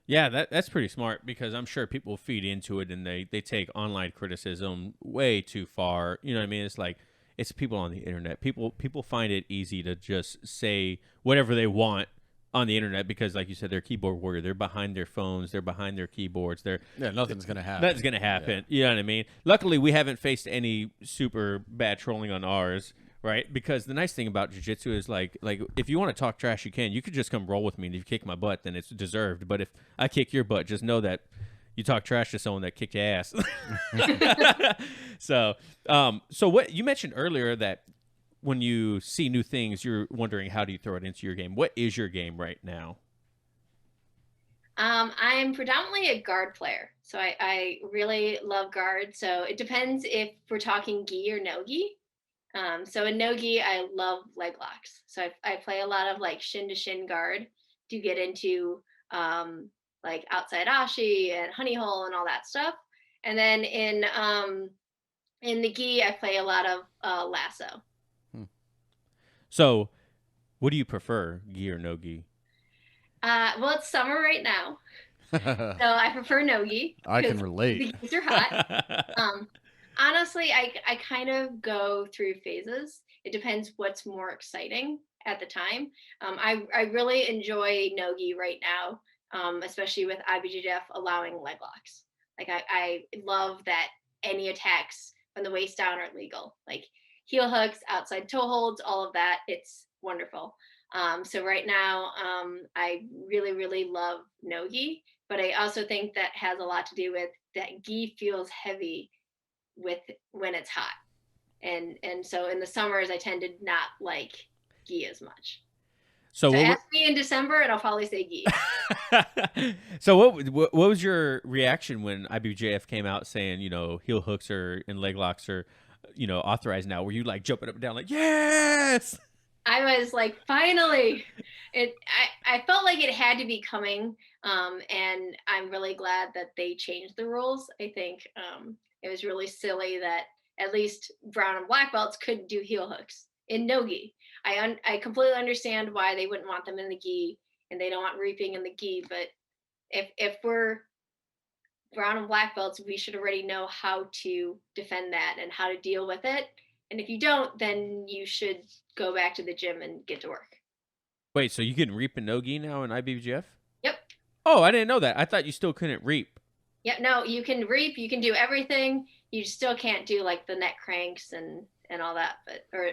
Yeah, that's pretty smart because I'm sure people feed into it and they take online criticism way too far. You know what I mean? It's like it's people on the internet. People find it easy to just say whatever they want on the internet because, like you said, they're keyboard warrior. They're behind their phones. They're behind their keyboards. Nothing's gonna happen. Nothing's gonna happen. Yeah. You know what I mean? Luckily, we haven't faced any super bad trolling on ours. Right, because the nice thing about jiu-jitsu is like if you want to talk trash, you can. You could just come roll with me, and if you kick my butt, then it's deserved. But if I kick your butt, just know that you talk trash to someone that kicked your ass. So what you mentioned earlier that when you see new things, you're wondering how do you throw it into your game. What is your game right now? I'm predominantly a guard player, so I really love guard. So it depends if we're talking gi or no gi. So in no-gi, I love leg locks. So I play a lot of like shin to shin guard to get into like outside ashi and honey hole and all that stuff. And then in the gi, I play a lot of lasso. So what do you prefer, gi or no gi? Well, it's summer right now, so I prefer no-gi. I can relate. The gis are hot. Honestly, I kind of go through phases. It depends what's more exciting at the time. I really enjoy no-gi right now, especially with IBJJF allowing leg locks. Like I love that any attacks from the waist down are legal. Like heel hooks, outside toe holds, all of that. It's wonderful. So right now, I really, really love no-gi, but I also think that has a lot to do with that gi feels heavy with when it's hot, and so in the summers I tend to not like gi as much. So ask me in December and I'll probably say gi. So what was your reaction when IBJF came out saying heel hooks and leg locks are authorized now? Were you like jumping up and down like yes? I was like, finally. I felt like it had to be coming, and I'm really glad that they changed the rules. I think it was really silly that at least brown and black belts couldn't do heel hooks in no-gi. I completely understand why they wouldn't want them in the gi, and they don't want reaping in the gi. But if we're brown and black belts, we should already know how to defend that and how to deal with it. And if you don't, then you should go back to the gym and get to work. Wait, so you can reap in no-gi now in IBJJF? Yep. Oh, I didn't know that. I thought you still couldn't reap. Yeah, no, you can reap, you can do everything. You still can't do like the neck cranks and all that, or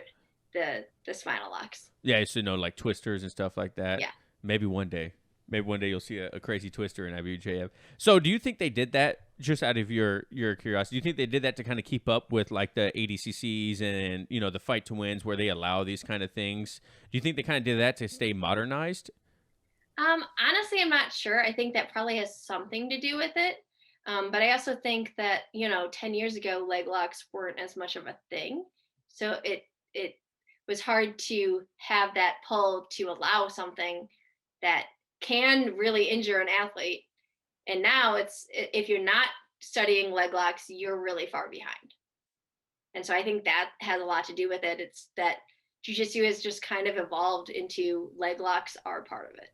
the spinal locks. Yeah, so like twisters and stuff like that. Yeah. Maybe one day you'll see a crazy twister in IBJJF. So do you think they did that just out of your curiosity? Do you think they did that to kind of keep up with like the ADCCs and the fight to wins where they allow these kind of things? Do you think they kind of did that to stay modernized? Honestly, I'm not sure. I think that probably has something to do with it. But I also think that 10 years ago leg locks weren't as much of a thing, so it was hard to have that pull to allow something that can really injure an athlete. And now if you're not studying leg locks, you're really far behind. And so I think that has a lot to do with it. It's that jiu-jitsu has just kind of evolved into leg locks are part of it.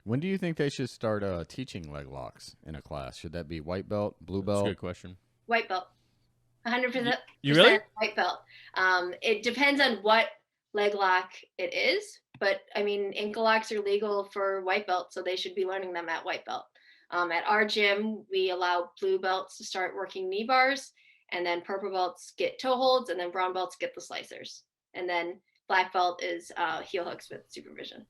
When do you think they should start teaching leg locks in a class? Should that be white belt, blue belt? That's a good question. White belt. 100%. You really? White belt. It depends on what leg lock it is, but I mean, ankle locks are legal for white belt, so they should be learning them at white belt. At our gym, we allow blue belts to start working knee bars, and then purple belts get toe holds, and then brown belts get the slicers. And then black belt is heel hooks with supervision.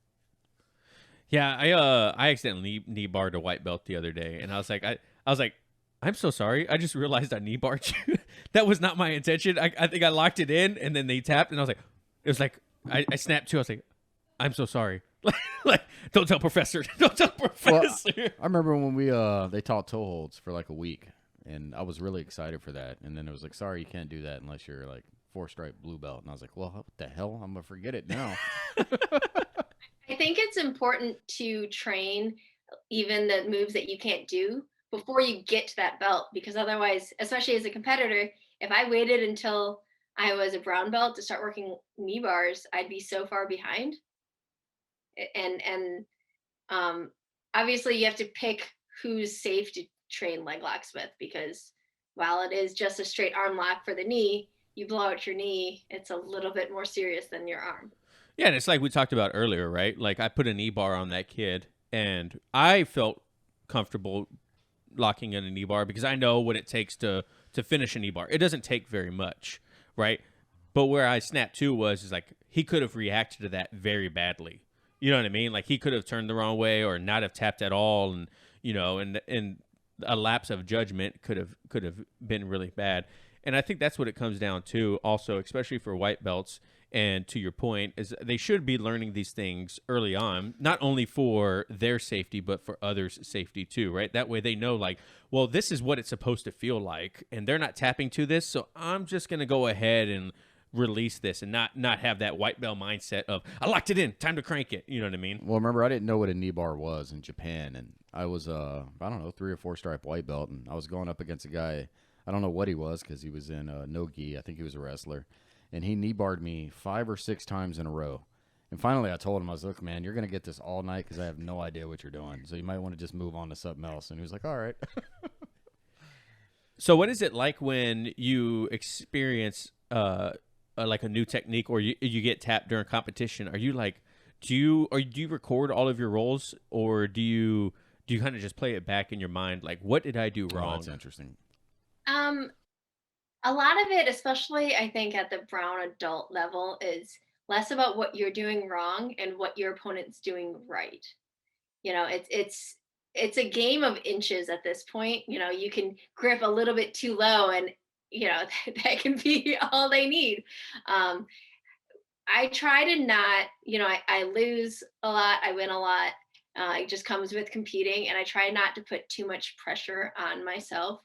Yeah, I accidentally knee barred a white belt the other day, and I was like, I'm so sorry. I just realized I knee barred you. That was not my intention. I think I locked it in, and then they tapped, and I was like, it was like, I snapped too. I was like, I'm so sorry. Like, don't tell professor. Don't tell professor. I remember when we they taught toe holds for like a week, and I was really excited for that. And then it was like, sorry, you can't do that unless you're like 4-stripe blue belt. And I was like, well, what the hell? I'm gonna forget it now. I think it's important to train even the moves that you can't do before you get to that belt, because otherwise, especially as a competitor, if I waited until I was a brown belt to start working knee bars, I'd be so far behind. And um, obviously you have to pick who's safe to train leg locks with, because while it is just a straight arm lock for the knee, you blow out your knee, it's a little bit more serious than your arm. Yeah, and it's like we talked about earlier, right? Like I put a knee bar on that kid, and I felt comfortable locking in a knee bar because I know what it takes to finish a knee bar. It doesn't take very much, right? But where I snapped to is like he could have reacted to that very badly. You know what I mean? Like he could have turned the wrong way or not have tapped at all, and and a lapse of judgment could have been really bad. And I think that's what it comes down to also, especially for white belts. And to your point, is they should be learning these things early on, not only for their safety, but for others' safety too, right? That way they know, like, well, this is what it's supposed to feel like, and they're not tapping to this, so I'm just going to go ahead and release this and not have that white belt mindset of, I locked it in, time to crank it. You know what I mean? Well, remember, I didn't know what a knee bar was in Japan, and I was, I don't know, 3 or 4 stripe white belt, and I was going up against a guy, I don't know what he was because he was in no-gi, I think he was a wrestler. And he knee barred me 5 or 6 times in a row. And finally, I told him, I was, look, man, you're going to get this all night because I have no idea what you're doing. So you might want to just move on to something else. And he was like, all right. So what is it like when you experience like a new technique, or you get tapped during competition? Are you like, do you record all of your rolls, or do you kind of just play it back in your mind? Like, what did I do wrong? Oh, that's interesting. A lot of it, especially I think at the brown adult level, is less about what you're doing wrong and what your opponent's doing right. You know, it's a game of inches at this point. You know, you can grip a little bit too low, and that can be all they need. I try to not, I lose a lot, I win a lot. It just comes with competing, and I try not to put too much pressure on myself.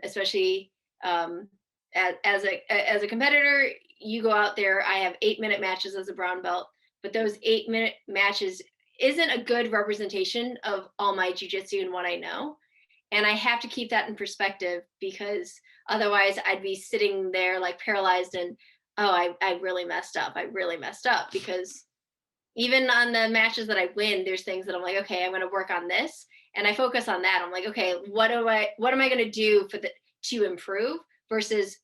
Especially as a competitor, you go out there. I have 8-minute matches as a brown belt, but those 8-minute matches isn't a good representation of all my jiu-jitsu and what I know. And I have to keep that in perspective, because otherwise I'd be sitting there like paralyzed and, oh, I really messed up. I really messed up, because even on the matches that I win, there's things that I'm like, okay, I'm going to work on this. And I focus on that. I'm like, okay, what am I going to do to improve, versus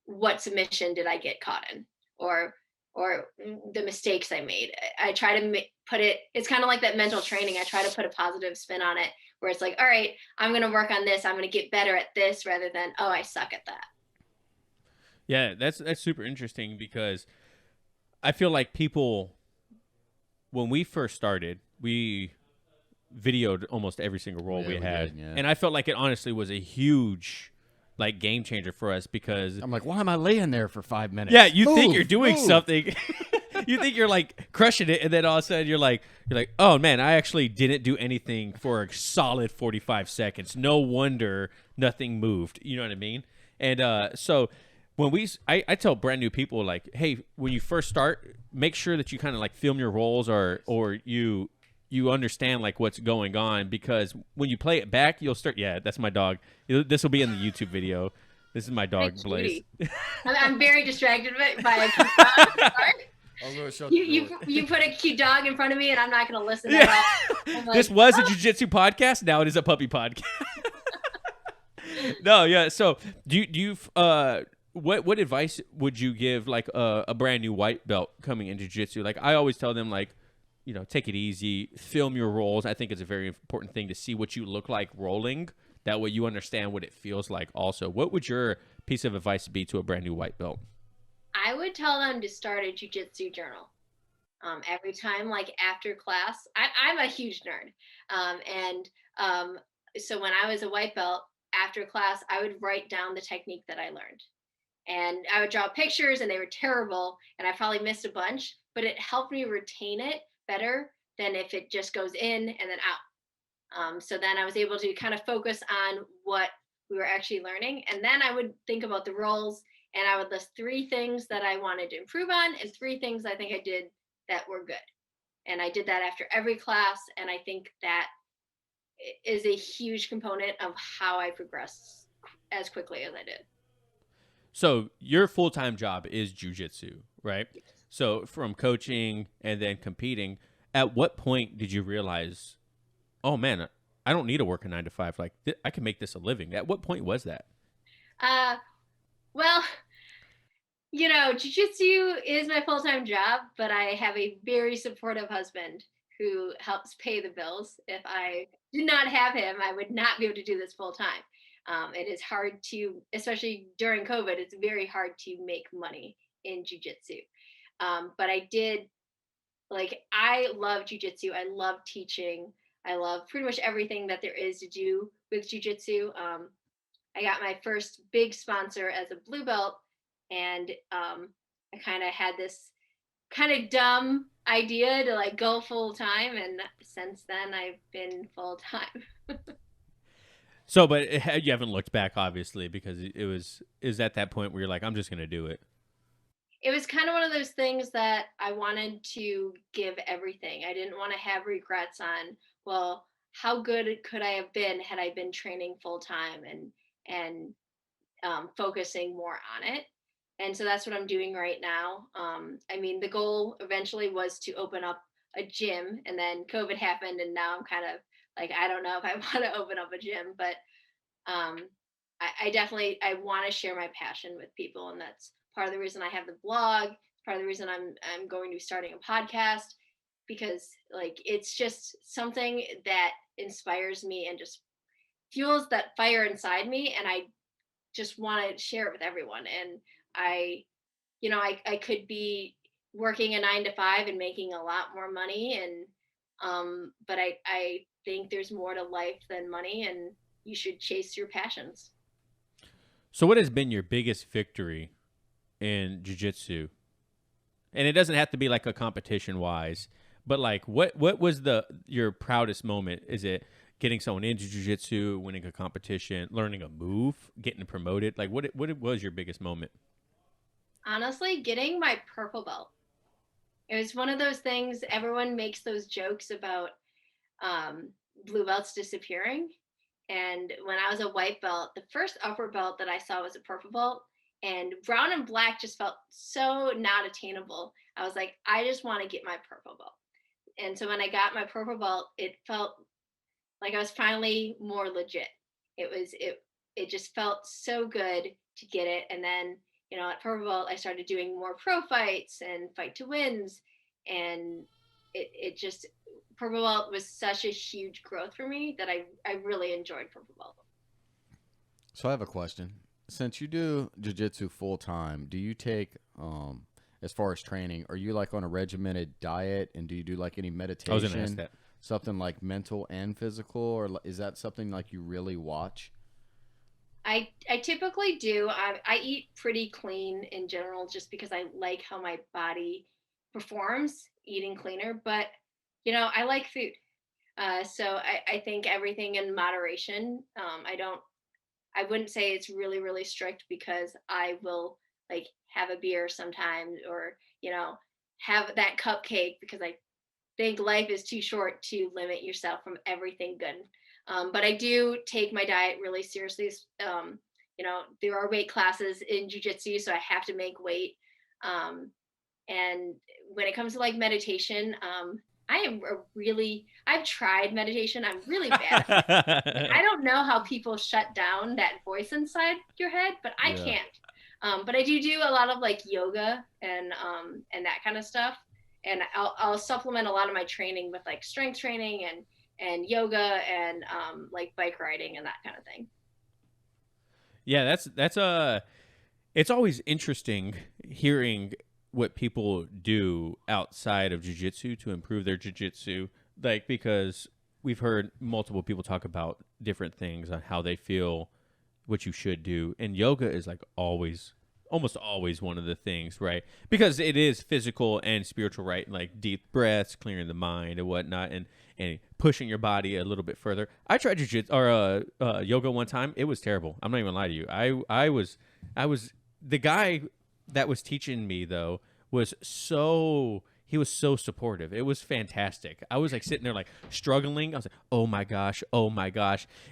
what submission did I get caught in, or the mistakes I made. I try to put it, it's kind of like that mental training. I try to put a positive spin on it, where it's like, all right, I'm going to work on this. I'm going to get better at this, rather than, oh, I suck at that. Yeah, that's super interesting, because I feel like people, when we first started, we videoed almost every single role we had. Yeah. And I felt like it honestly was a huge like game changer for us, because I'm like, why am I laying there for 5 minutes? Yeah, you think you're doing something. You think you're like crushing it, and then all of a sudden you're like, oh man, I actually didn't do anything for a solid 45 seconds. No wonder nothing moved. You know what I mean? And so when I tell brand new people, like, hey, when you first start, make sure that you kind of like film your rolls, or you understand like what's going on, because when you play it back, you'll start. Yeah, that's my dog. This will be in the YouTube video. This is my dog, Blaze. I'm very distracted by a cute dog. You put a cute dog in front of me, and I'm not going to listen at all. Like, this was a jiu-jitsu podcast. Now it is a puppy podcast. No, yeah. So do you what advice would you give like a brand new white belt coming into jiu-jitsu? Like I always tell them, like, take it easy, film your rolls. I think it's a very important thing to see what you look like rolling. That way you understand what it feels like also. What would your piece of advice be to a brand new white belt? I would tell them to start a jiu-jitsu journal. Every time, like after class, I'm a huge nerd. And so when I was a white belt, after class, I would write down the technique that I learned. And I would draw pictures and they were terrible. And I probably missed a bunch, but it helped me retain it better than if it just goes in and then out. So then I was able to kind of focus on what we were actually learning. And then I would think about the roles and I would list 3 things that I wanted to improve on and 3 things I think I did that were good. And I did that after every class. And I think that is a huge component of how I progressed as quickly as I did. So your full-time job is jiu-jitsu, right? So from coaching and then competing, at what point did you realize, oh man, I don't need to work a 9 to 5. Like I can make this a living. At what point was that? Uh, well, jiu-jitsu is my full-time job, but I have a very supportive husband who helps pay the bills. If I did not have him, I would not be able to do this full-time. It is hard to, especially during COVID, it's very hard to make money in jiu-jitsu. But I love jiu-jitsu. I love teaching. I love pretty much everything that there is to do with jiu-jitsu. I got my first big sponsor as a blue belt, and I kind of had this kind of dumb idea to like go full time, and since then I've been full time. So, but you haven't looked back, obviously, because is at that point where you're like, I'm just gonna do it. It was kind of one of those things that I wanted to give everything. I didn't want to have regrets on, well, how good could I have been had I been training full time and focusing more on it. And so that's what I'm doing right now. I mean, the goal eventually was to open up a gym, and then COVID happened, and now I'm kind of like, I don't know if I want to open up a gym, but um, I definitely I want to share my passion with people, and that's part of the reason I have the blog. Part of the reason I'm going to be starting a podcast, because like it's just something that inspires me and just fuels that fire inside me, and I just want to share it with everyone. And I could be working a 9 to 5 and making a lot more money, and but I think there's more to life than money, and you should chase your passions. So, what has been your biggest victory in jiu-jitsu? And it doesn't have to be like a competition wise, but like what was your proudest moment? Is it getting someone into jiu-jitsu, winning a competition, learning a move, getting promoted? Like what was your biggest moment? Honestly, getting my purple belt. It was one of those things, everyone makes those jokes about blue belts disappearing. And when I was a white belt, the first upper belt that I saw was a purple belt, and brown and black just felt so not attainable. I was like, I just want to get my purple belt. And so when I got my purple belt, it felt like I was finally more legit. It just felt so good to get it. And then, at purple belt, I started doing more pro fights and fight to wins. And it just, purple belt was such a huge growth for me that I really enjoyed purple belt. So I have a question. Since you do jiu-jitsu full time, do you take as far as training, are you like on a regimented diet, and do you do like any meditation? I was going to ask that. Something like mental and physical, or is that something like you really watch? I typically do. I eat pretty clean in general, just because I like how my body performs eating cleaner. But I like food, so I think everything in moderation. I wouldn't say it's really really strict, because I will like have a beer sometimes, or have that cupcake, because I think life is too short to limit yourself from everything good. But I do take my diet really seriously. There are weight classes in jiu-jitsu, so I have to make weight. And when it comes to like meditation, I've tried meditation. I'm really bad at it. I don't know how people shut down that voice inside your head, but I can't. But I do a lot of like yoga and that kind of stuff. And I'll supplement a lot of my training with like strength training and yoga and like bike riding and that kind of thing. Yeah, it's always interesting hearing what people do outside of jiu-jitsu to improve their jiu-jitsu, like, because we've heard multiple people talk about different things on how they feel what you should do, and yoga is like almost always one of the things, right? Because it is physical and spiritual, right? Like deep breaths, clearing the mind and whatnot, and pushing your body a little bit further. I tried yoga one time. It was terrible. I'm not even gonna lie to you. I was the guy that was teaching me though he was so supportive. It was fantastic. I was like sitting there like struggling. I was like, oh my gosh.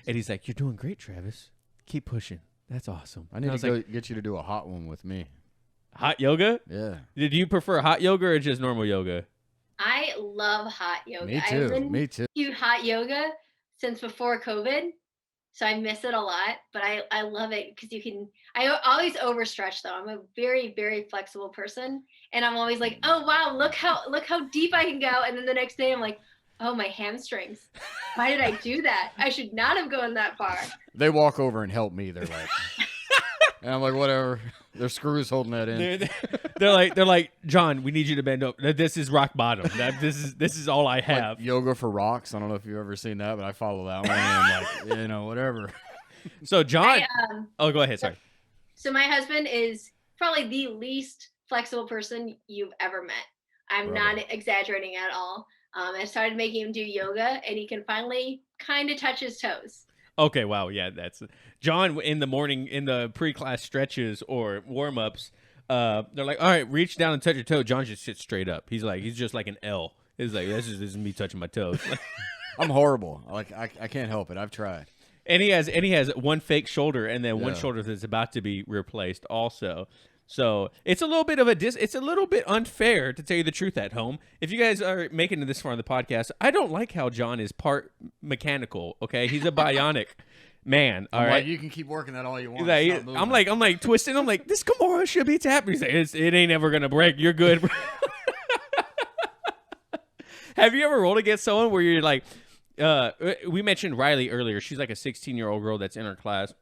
And he's like, you're doing great, Travis. Keep pushing. That's awesome. I need to like, get you to do a hot one with me. Hot yoga? Yeah. Did you prefer hot yoga or just normal yoga? I love hot yoga. Me too. Me too. I do hot yoga since before COVID, so I miss it a lot. But I love it because I always overstretch though. I'm a very, very flexible person, and I'm always like, oh wow, look how deep I can go. And then the next day I'm like, oh, my hamstrings. Why did I do that? I should not have gone that far. They walk over and help me. They're like, and I'm like, whatever. Their screws holding that in. They're like, John, we need you to bend over. This is rock bottom. This is all I have. Like yoga for rocks. I don't know if you've ever seen that, but I follow that one. And I'm like, whatever. So John, go ahead. Sorry. So my husband is probably the least flexible person you've ever met. I'm not exaggerating at all. I started making him do yoga, and he can finally kind of touch his toes. Okay, wow, yeah, that's John in the morning in the pre-class stretches or warm-ups. They're like, all right, reach down and touch your toe. John just sits straight up. He's just like an L. He's like, this is me touching my toes. I'm horrible. Like I can't help it. I've tried. And he has one fake shoulder and then one shoulder that's about to be replaced also. So it's a little bit of it's a little bit unfair to tell you the truth at home. If you guys are making it this far in the podcast, I don't like how John is part mechanical. Okay, he's a bionic man. All right, you can keep working that all you want. I'm like twisting. I'm like, this Kimura should be tapping. He's like, it ain't ever gonna break. You're good. Have you ever rolled against someone where you're like, we mentioned Riley earlier. She's like a 16-year-old girl that's in our class,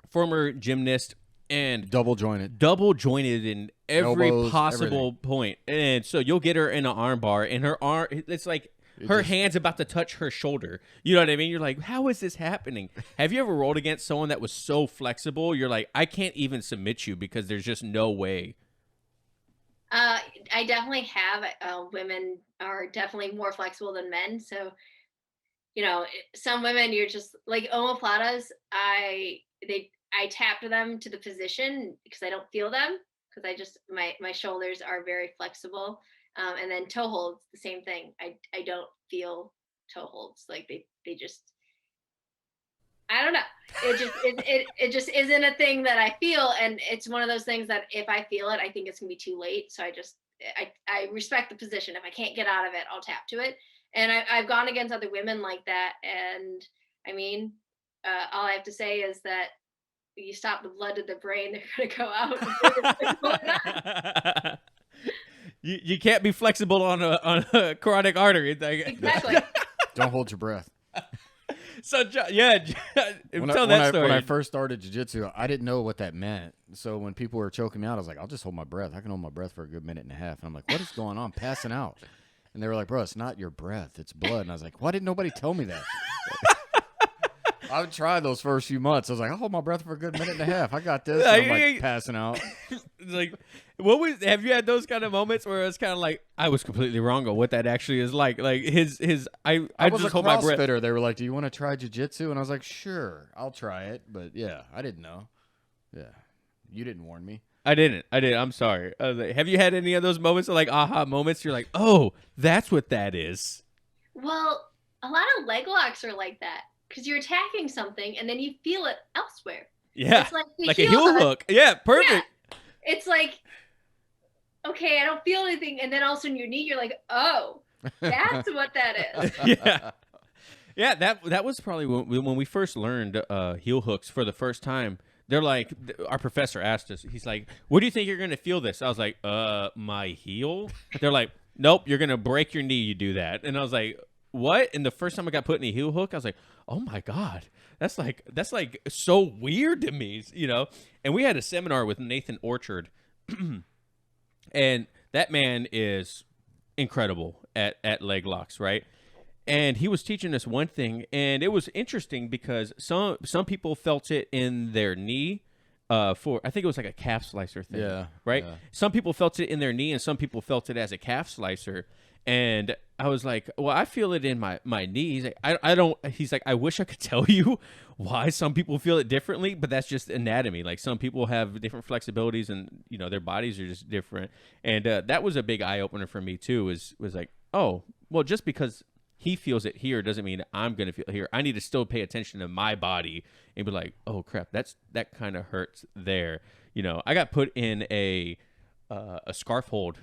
former gymnast. And double jointed in every elbows, possible point. And so you'll get her in an arm bar, and her arm, it's like her hand's about to touch her shoulder. You know what I mean? You're like, how is this happening? Have you ever rolled against someone that was so flexible? You're like, I can't even submit you because there's just no way. I definitely have. Women are definitely more flexible than men. So, some women, you're just like omoplatas. I tap to them to the position because I don't feel them because my shoulders are very flexible. And then toe holds, the same thing. I don't feel toe holds. Like they just, I don't know. It just isn't a thing that I feel. And it's one of those things that if I feel it, I think it's gonna be too late. So I respect the position. If I can't get out of it, I'll tap to it. And I've gone against other women like that. And I mean, all I have to say is that you stop the blood to the brain, they're gonna go out. You can't be flexible on a carotid artery. Exactly. Don't hold your breath. So yeah, tell that story. When I first started jiu-jitsu, I didn't know what that meant. So when people were choking me out, I was like, I'll just hold my breath. I can hold my breath for a good minute and a half. And I'm like, what is going on? I'm passing out. And they were like, bro, it's not your breath, it's blood. And I was like, why didn't nobody tell me that? I would try those first few months. I was like, I'll hold my breath for a good minute and a half. I got this. And I'm like passing out. Like, have you had those kind of moments where it's kind of like, I was completely wrong on what that actually is like? Like I was just a hold my breath. CrossFitter. They were like, do you want to try jiu-jitsu? And I was like, sure, I'll try it. But yeah, I didn't know. Yeah. You didn't warn me. I didn't. I'm sorry. Have you had any of those moments of like aha moments? You're like, oh, that's what that is. Well, a lot of leg locks are like that. Because you're attacking something and then you feel it elsewhere. Yeah. It's like a heel hook. Yeah, perfect. Yeah. It's like, okay, I don't feel anything. And then all of a sudden your knee, you're like, oh, that's what that is. Yeah. Yeah, that was probably when we first learned heel hooks for the first time. They're like, our professor asked us, he's like, where do you think you're going to feel this? I was like, my heel? They're like, nope, you're going to break your knee, you do that. And I was like, what? And the first time I got put in a heel hook, I was like, oh my God, that's like so weird to me, And we had a seminar with Nathan Orchard, and that man is incredible at leg locks, right? and he was teaching us one thing, and it was interesting because some people felt it in their knee. For I think it was like a calf slicer thing. Yeah. Right. Yeah. Some people felt it in their knee, and some people felt it as a calf slicer. And I was like, well, I feel it in my knee. He's like, I don't. He's like, I wish I could tell you why some people feel it differently, but that's just anatomy. Like some people have different flexibilities, and their bodies are just different. And that was a big eye opener for me too. Was like, oh, well, just because he feels it here doesn't mean I'm gonna feel it here. I need to still pay attention to my body and be like, oh crap, that kind of hurts there. I got put in a scarf hold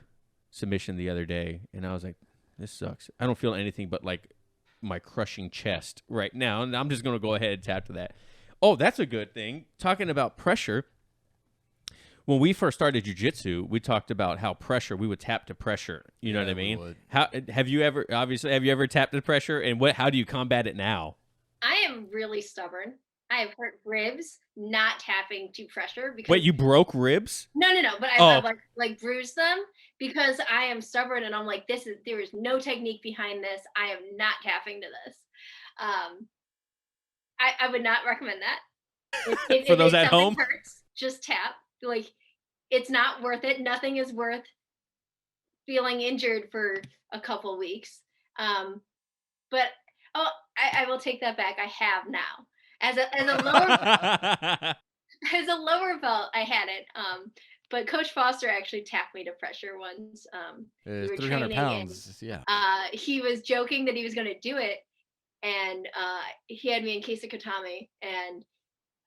submission the other day, and I was like, this sucks. I don't feel anything but like my crushing chest right now, and I'm just gonna go ahead and tap to that. Oh, that's a good thing. Talking about pressure. When we first started jiu-jitsu, we talked about how we would tap to pressure. You know what I mean? How have you ever tapped to pressure, and how do you combat it now? I am really stubborn. I have hurt ribs not tapping to pressure because Wait, you broke ribs? No, but I've like bruised them because I am stubborn and I'm like, there is no technique behind this. I am not tapping to this. I would not recommend that. For those at home, hurts, just tap. Like, it's not worth it. Nothing is worth feeling injured for a couple weeks. But I will take that back. I have now. As a lower belt, I had it. But Coach Foster actually tapped me to pressure once. We were 300 pounds. And, he was joking that he was going to do it, and he had me in Kesa Katame, and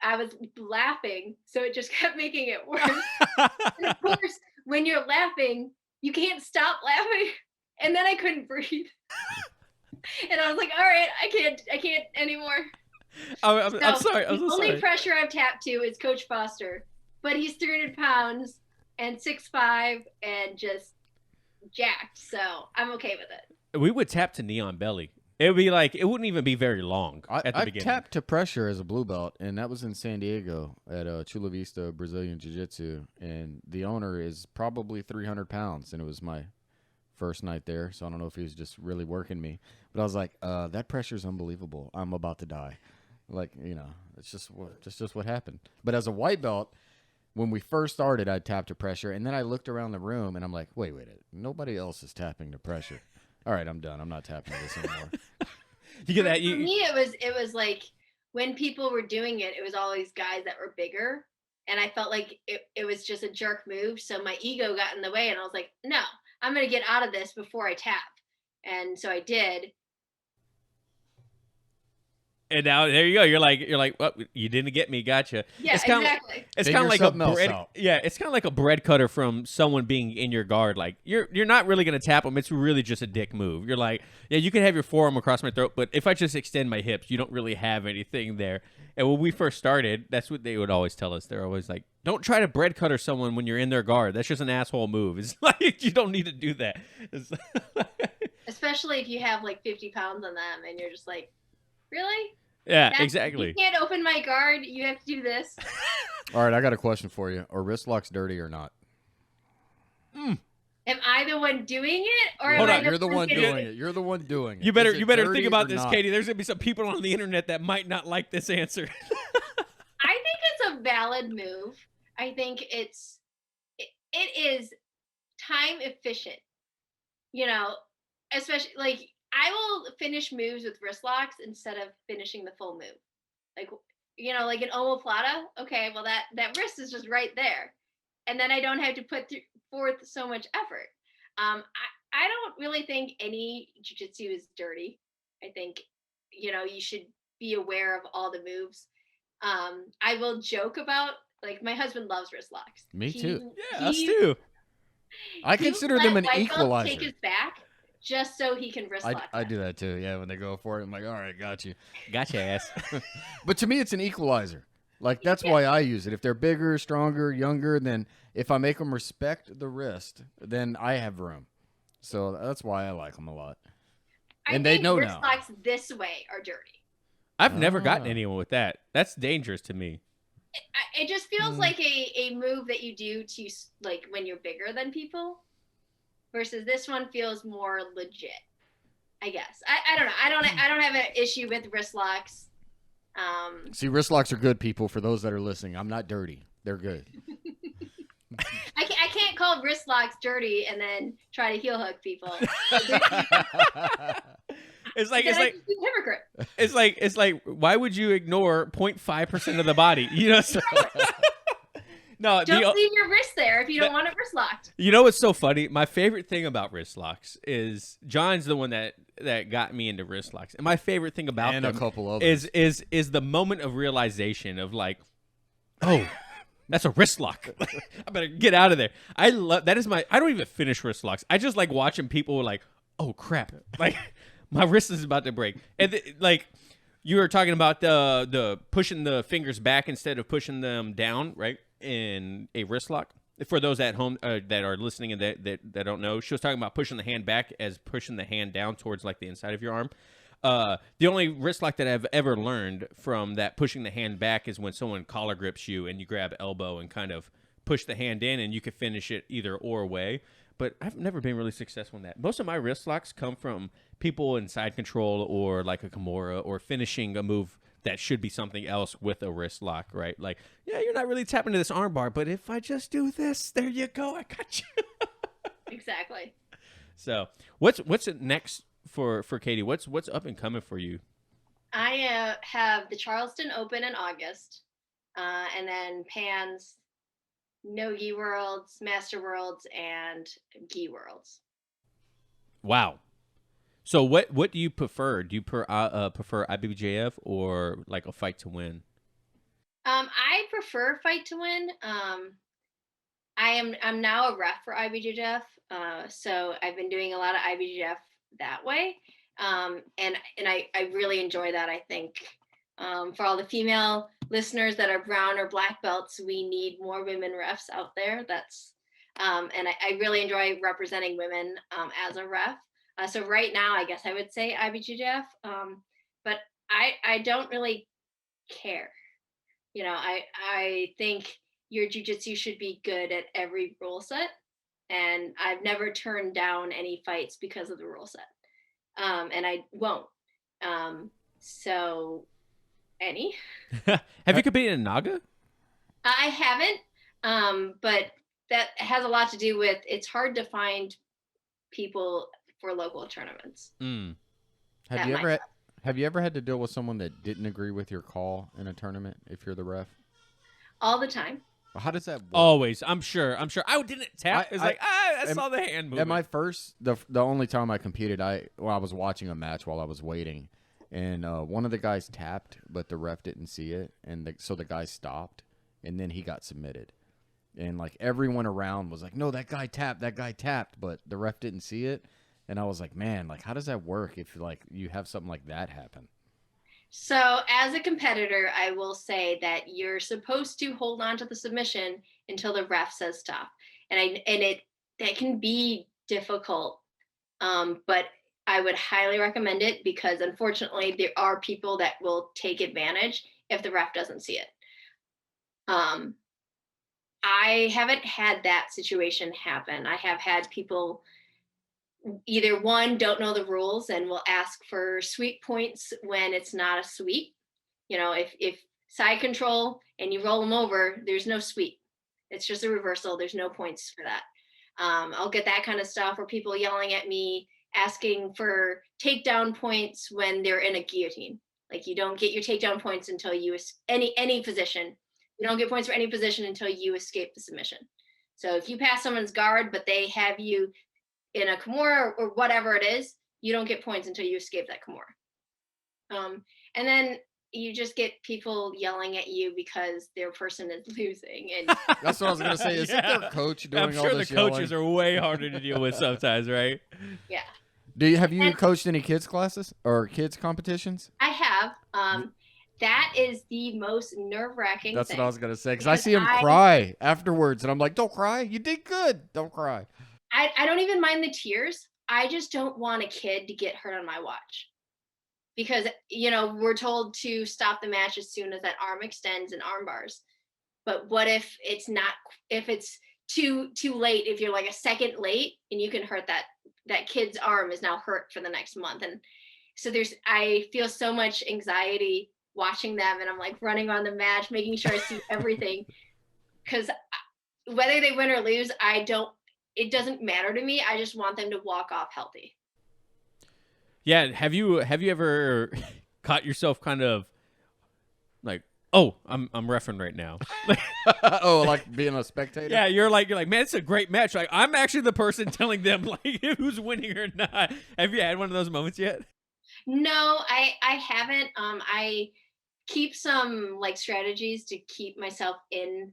I was laughing, so it just kept making it worse. And of course, when you're laughing, you can't stop laughing. And then I couldn't breathe. And I was like, all right, I can't anymore. I'm sorry. The only pressure I've tapped to is Coach Foster, but he's 300 pounds and 6'5" and just jacked. So I'm okay with it. We would tap to knee on belly. It would be like, it wouldn't even be very long at the beginning. I tapped to pressure as a blue belt, and that was in San Diego at Chula Vista Brazilian Jiu-Jitsu. And the owner is probably 300 pounds, and it was my first night there, so I don't know if he was just really working me. But I was like, that pressure's unbelievable. I'm about to die. Like, it's just what happened. But as a white belt, when we first started, I tapped to pressure, and then I looked around the room, and I'm like, wait, nobody else is tapping to pressure. All right, I'm done. I'm not tapping this anymore. You get that? For me, it was like when people were doing it, it was always guys that were bigger, and I felt like it was just a jerk move. So my ego got in the way, and I was like, no, I'm gonna get out of this before I tap. And so I did. And now there you go. You're like, well, you didn't get me. Gotcha. Yeah, exactly. It's kind of like a bread. Yeah, it's kind of like a bread cutter from someone being in your guard. Like you're not really gonna tap them. It's really just a dick move. You're like, yeah, you can have your forearm across my throat, but if I just extend my hips, you don't really have anything there. And when we first started, that's what they would always tell us. They're always like, don't try to bread cutter someone when you're in their guard. That's just an asshole move. It's like you don't need to do that. Especially if you have like 50 pounds on them, and you're just like, really? Yeah, exactly. You can't open my guard. You have to do this. All right, I got a question for you. Are wrist locks dirty or not? Am I the one doing it, or Hold am on, I you're the one doing it? You're the one doing it. You better think about this, Katie. There's gonna be some people on the internet that might not like this answer. I think it's a valid move. I think it is time efficient. Especially like I will finish moves with wrist locks instead of finishing the full move. Like an omoplata. Okay, well that wrist is just right there, and then I don't have to put forth so much effort. I don't really think any jiu-jitsu is dirty. I think you should be aware of all the moves. I will joke about, like, my husband loves wrist locks. Me too. Yeah, us too. I consider them an equalizer. Take his back just so he can wrist lock. I do that too. Yeah, when they go for it, I'm like, all right, got you. Gotcha, ass. But to me, it's an equalizer. Like, that's why I use it. If they're bigger, stronger, younger, then if I make them respect the wrist, then I have room. So that's why I like them a lot. And they know wrist now. Locks this way are dirty. I've never gotten anyone with that. That's dangerous to me. It just feels like a move that you do to, like, when you're bigger than people. Versus this one feels more legit. I guess. I don't know. I don't have an issue with wrist locks. See, wrist locks are good, people. For those that are listening, I'm not dirty. They're good. I can't call wrist locks dirty and then try to heel hook people. It's like hypocrite. it's like why would you ignore 0.5% of the body? You know. So, no, don't leave your wrist there if you don't want it wrist locked. You know what's so funny? My favorite thing about wrist locks is John's the one that got me into wrist locks, and my favorite thing about and them a couple of is the moment of realization of like, oh, that's a wrist lock. I better get out of there. I love that. I don't even finish wrist locks. I just like watching people like, oh crap, like my wrist is about to break, and like. You were talking about the pushing the fingers back instead of pushing them down, right? In a wrist lock. For those at home that are listening and that don't know, she was talking about pushing the hand back as pushing the hand down towards like the inside of your arm. The only wrist lock that I've ever learned from that pushing the hand back is when someone collar grips you and you grab elbow and kind of push the hand in, and you can finish it either or way. But I've never been really successful in that. Most of my wrist locks come from people in side control or like a Kimura or finishing a move that should be something else with a wrist lock, right? Like, yeah, you're not really tapping to this arm bar, but if I just do this, there you go, I got you. Exactly. So what's next for Katie? What's up and coming for you? I have the Charleston Open in August, and then Pan's No Gi Worlds, Master Worlds, and Gi Worlds. Wow. So what do you prefer? Do you prefer IBJJF or like a fight to win? I prefer fight to win. I'm now a ref for IBJJF, so I've been doing a lot of IBJJF that way, and I really enjoy that. I think for all the female listeners that are brown or black belts, we need more women refs out there. That's and I really enjoy representing women as a ref. So right now, I guess I would say IBJJF, but I don't really care. You know, I think your jiu-jitsu should be good at every rule set, and I've never turned down any fights because of the rule set, and I won't. So, any? Have you competed in Naga? I haven't, but that has a lot to do with it's hard to find people for local tournaments. Have you ever had to deal with someone that didn't agree with your call in a tournament if you're the ref? All the time. Well, how does that work? Always. I'm sure. I didn't tap. It's like, I saw the hand movement. At my first, the only time I competed, I was watching a match while I was waiting, and one of the guys tapped, but the ref didn't see it, and so the guy stopped, and then he got submitted. And like everyone around was like, no, that guy tapped, but the ref didn't see it. And I was like, man, like, how does that work if like you have something like that happen? So as a competitor, I will say that you're supposed to hold on to the submission until the ref says stop. And that can be difficult. But I would highly recommend it because unfortunately there are people that will take advantage if the ref doesn't see it. I haven't had that situation happen. I have had people either one, don't know the rules and will ask for sweep points when it's not a sweep. You know, if side control and you roll them over, there's no sweep. It's just a reversal. There's no points for that. I'll get that kind of stuff, or people yelling at me, asking for takedown points when they're in a guillotine. Like, you don't get your takedown points until you any position. You don't get points for any position until you escape the submission. So if you pass someone's guard, but they have you in a Kimura or whatever it is, you don't get points until you escape that Kimura. And then you just get people yelling at you because their person is losing. And that's what I was going to say. Is it their coach doing all this I'm sure the coaches yelling? are way harder to deal with sometimes, right? Yeah. Have you coached any kids classes or kids competitions? I have. That is the most nerve-wracking That's thing. what I was going to say. Because I see them cry afterwards. And I'm like, don't cry. You did good. Don't cry. I don't even mind the tears. I just don't want a kid to get hurt on my watch. Because, you know, we're told to stop the match as soon as that arm extends and arm bars. But what if it's too late, if you're like a second late and you can hurt that kid's arm is now hurt for the next month. And so I feel so much anxiety watching them, and I'm like running on the match, making sure I see everything, because whether they win or lose, it doesn't matter to me. I just want them to walk off healthy. Yeah. Have you ever caught yourself kind of like, oh, I'm reffing right now? Oh, like being a spectator? Yeah, you're like, man, it's a great match. Like, I'm actually the person telling them like who's winning or not. Have you had one of those moments yet? No, I haven't. I keep some like strategies to keep myself in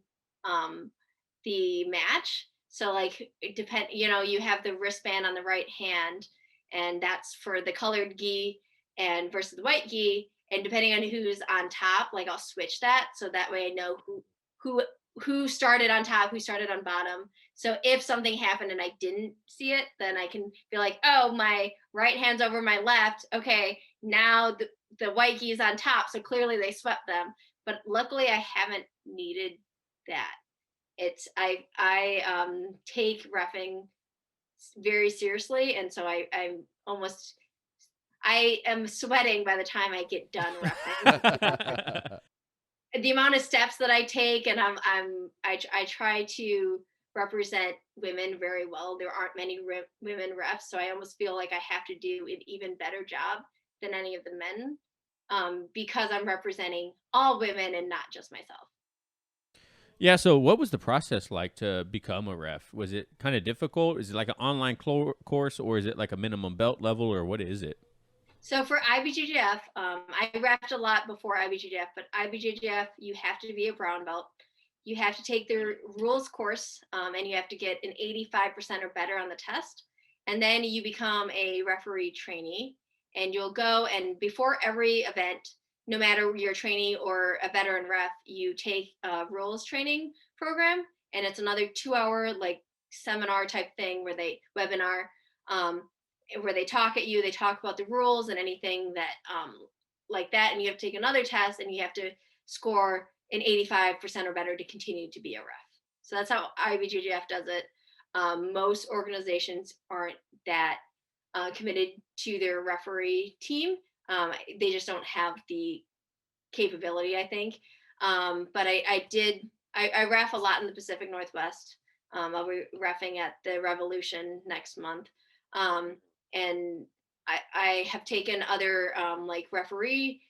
the match. So like it depend, you have the wristband on the right hand, and that's for the colored gi and versus the white gi. And depending on who's on top, like I'll switch that so that way I know who started on top, who started on bottom. So if something happened and I didn't see it, then I can be like, oh, my right hand's over my left. Okay, now the white gi is on top, so clearly they swept them. But luckily, I haven't needed that. I take reffing very seriously, and so I am sweating by the time I get done reffing. The amount of steps that I take, and I try to represent women very well. There aren't many women refs, so I almost feel like I have to do an even better job than any of the men, because I'm representing all women and not just myself. Yeah, so what was the process like to become a ref? Was it kind of difficult? Is it like an online course, or is it like a minimum belt level, or what is it? So for IBJJF, I reffed a lot before IBJJF, but IBJJF, you have to be a brown belt. You have to take the rules course, and you have to get an 85% or better on the test. And then you become a referee trainee, and you'll go, and before every event, no matter you're a trainee or a veteran ref, you take a rules training program, and it's another 2-hour like seminar type thing webinar, where they talk at you, they talk about the rules and anything that like that, and you have to take another test, and you have to score an 85% or better to continue to be a ref. So that's how IBJJF does it. Most organizations aren't that committed to their referee team. They just don't have the capability, I think. But I ref a lot in the Pacific Northwest. I'll be reffing at the Revolution next month. And I have taken other like referee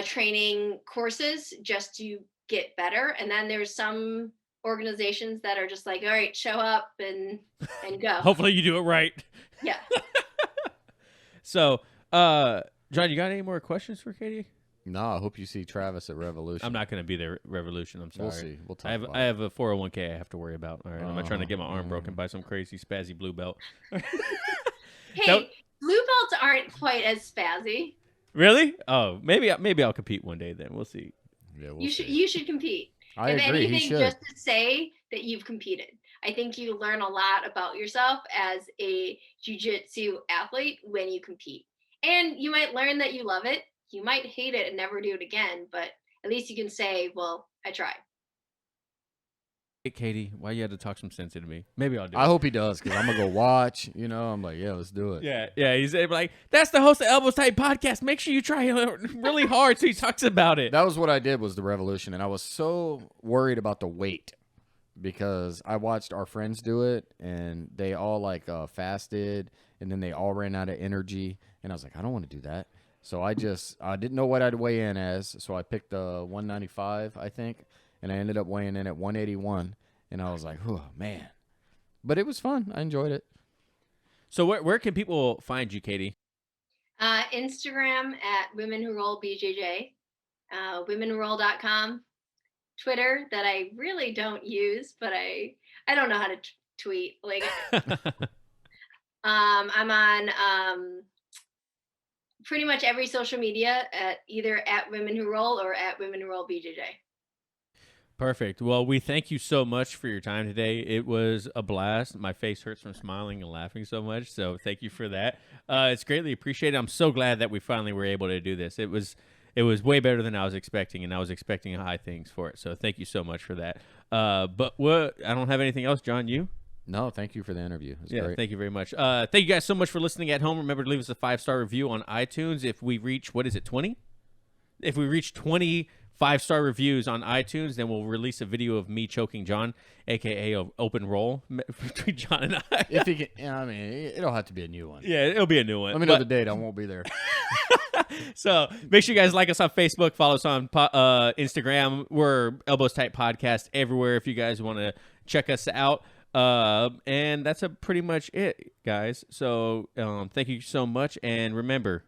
training courses just to get better. And then there's some organizations that are just like, all right, show up and go. Hopefully you do it right. Yeah. So, John, you got any more questions for Katie? No, I hope you see Travis at Revolution. I'm not going to be there at Revolution. I'm sorry. We'll see. We'll talk I have a 401k I have to worry about. All right. I'm not trying to get my arm broken by some crazy spazzy blue belt. Hey, blue belts aren't quite as spazzy. Really? Oh, maybe I'll compete one day then. We'll see. Yeah, you should compete. I if agree. anything, just to say that you've competed. I think you learn a lot about yourself as a jiu-jitsu athlete when you compete. And you might learn that you love it. You might hate it and never do it again, but at least you can say, well, I tried. Hey, Katie, why you had to talk some sense into me? Maybe I'll do it. I hope he does, because I'm going to go watch. I'm like, yeah, let's do it. Yeah. He's like, that's the host of Elbows Tight Podcast. Make sure you try really hard so he talks about it. That was what I did, was the Revolution, and I was so worried about the weight because I watched our friends do it, and they all like fasted, and then they all ran out of energy, and I was like, I don't want to do that. So I didn't know what I'd weigh in as, so I picked 195, I think, and I ended up weighing in at 181, and I was like, oh, man. But it was fun. I enjoyed it. So where can people find you, Katie? Instagram at Women Who Roll BJJ, womenwhoroll.com, Twitter that I really don't use, but I don't know how to tweet. Like, I'm on pretty much every social media at either at Women Who Roll or at Women Who Roll BJJ. Perfect. Well, we thank you so much for your time today. It was a blast. My face hurts from smiling and laughing so much, so thank you for that. It's greatly appreciated. I'm so glad that we finally were able to do this. It was way better than I was expecting, and I was expecting high things for it. So thank you so much for that. But I don't have anything else, John. You? No, thank you for the interview. It's great. Thank you very much. Thank you guys so much for listening at home. Remember to leave us a 5-star review on iTunes. If we reach, 20? If we reach 20 5-star reviews on iTunes, then we'll release a video of me choking John, a.k.a. open roll between John and I. If you can, I mean, it'll have to be a new one. Yeah, it'll be a new one. Let me know the date. I won't be there. So make sure you guys like us on Facebook, follow us on Instagram. We're Elbows Tight Podcast everywhere if you guys want to check us out. And that's pretty much it, guys. So thank you so much. And remember,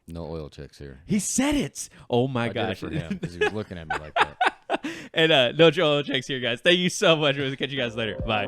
no oil checks here. he said it. Oh my I gosh. did it for him because he was looking at me like that. And no oil checks here, guys. Thank you so much. We'll catch you guys later. Bye.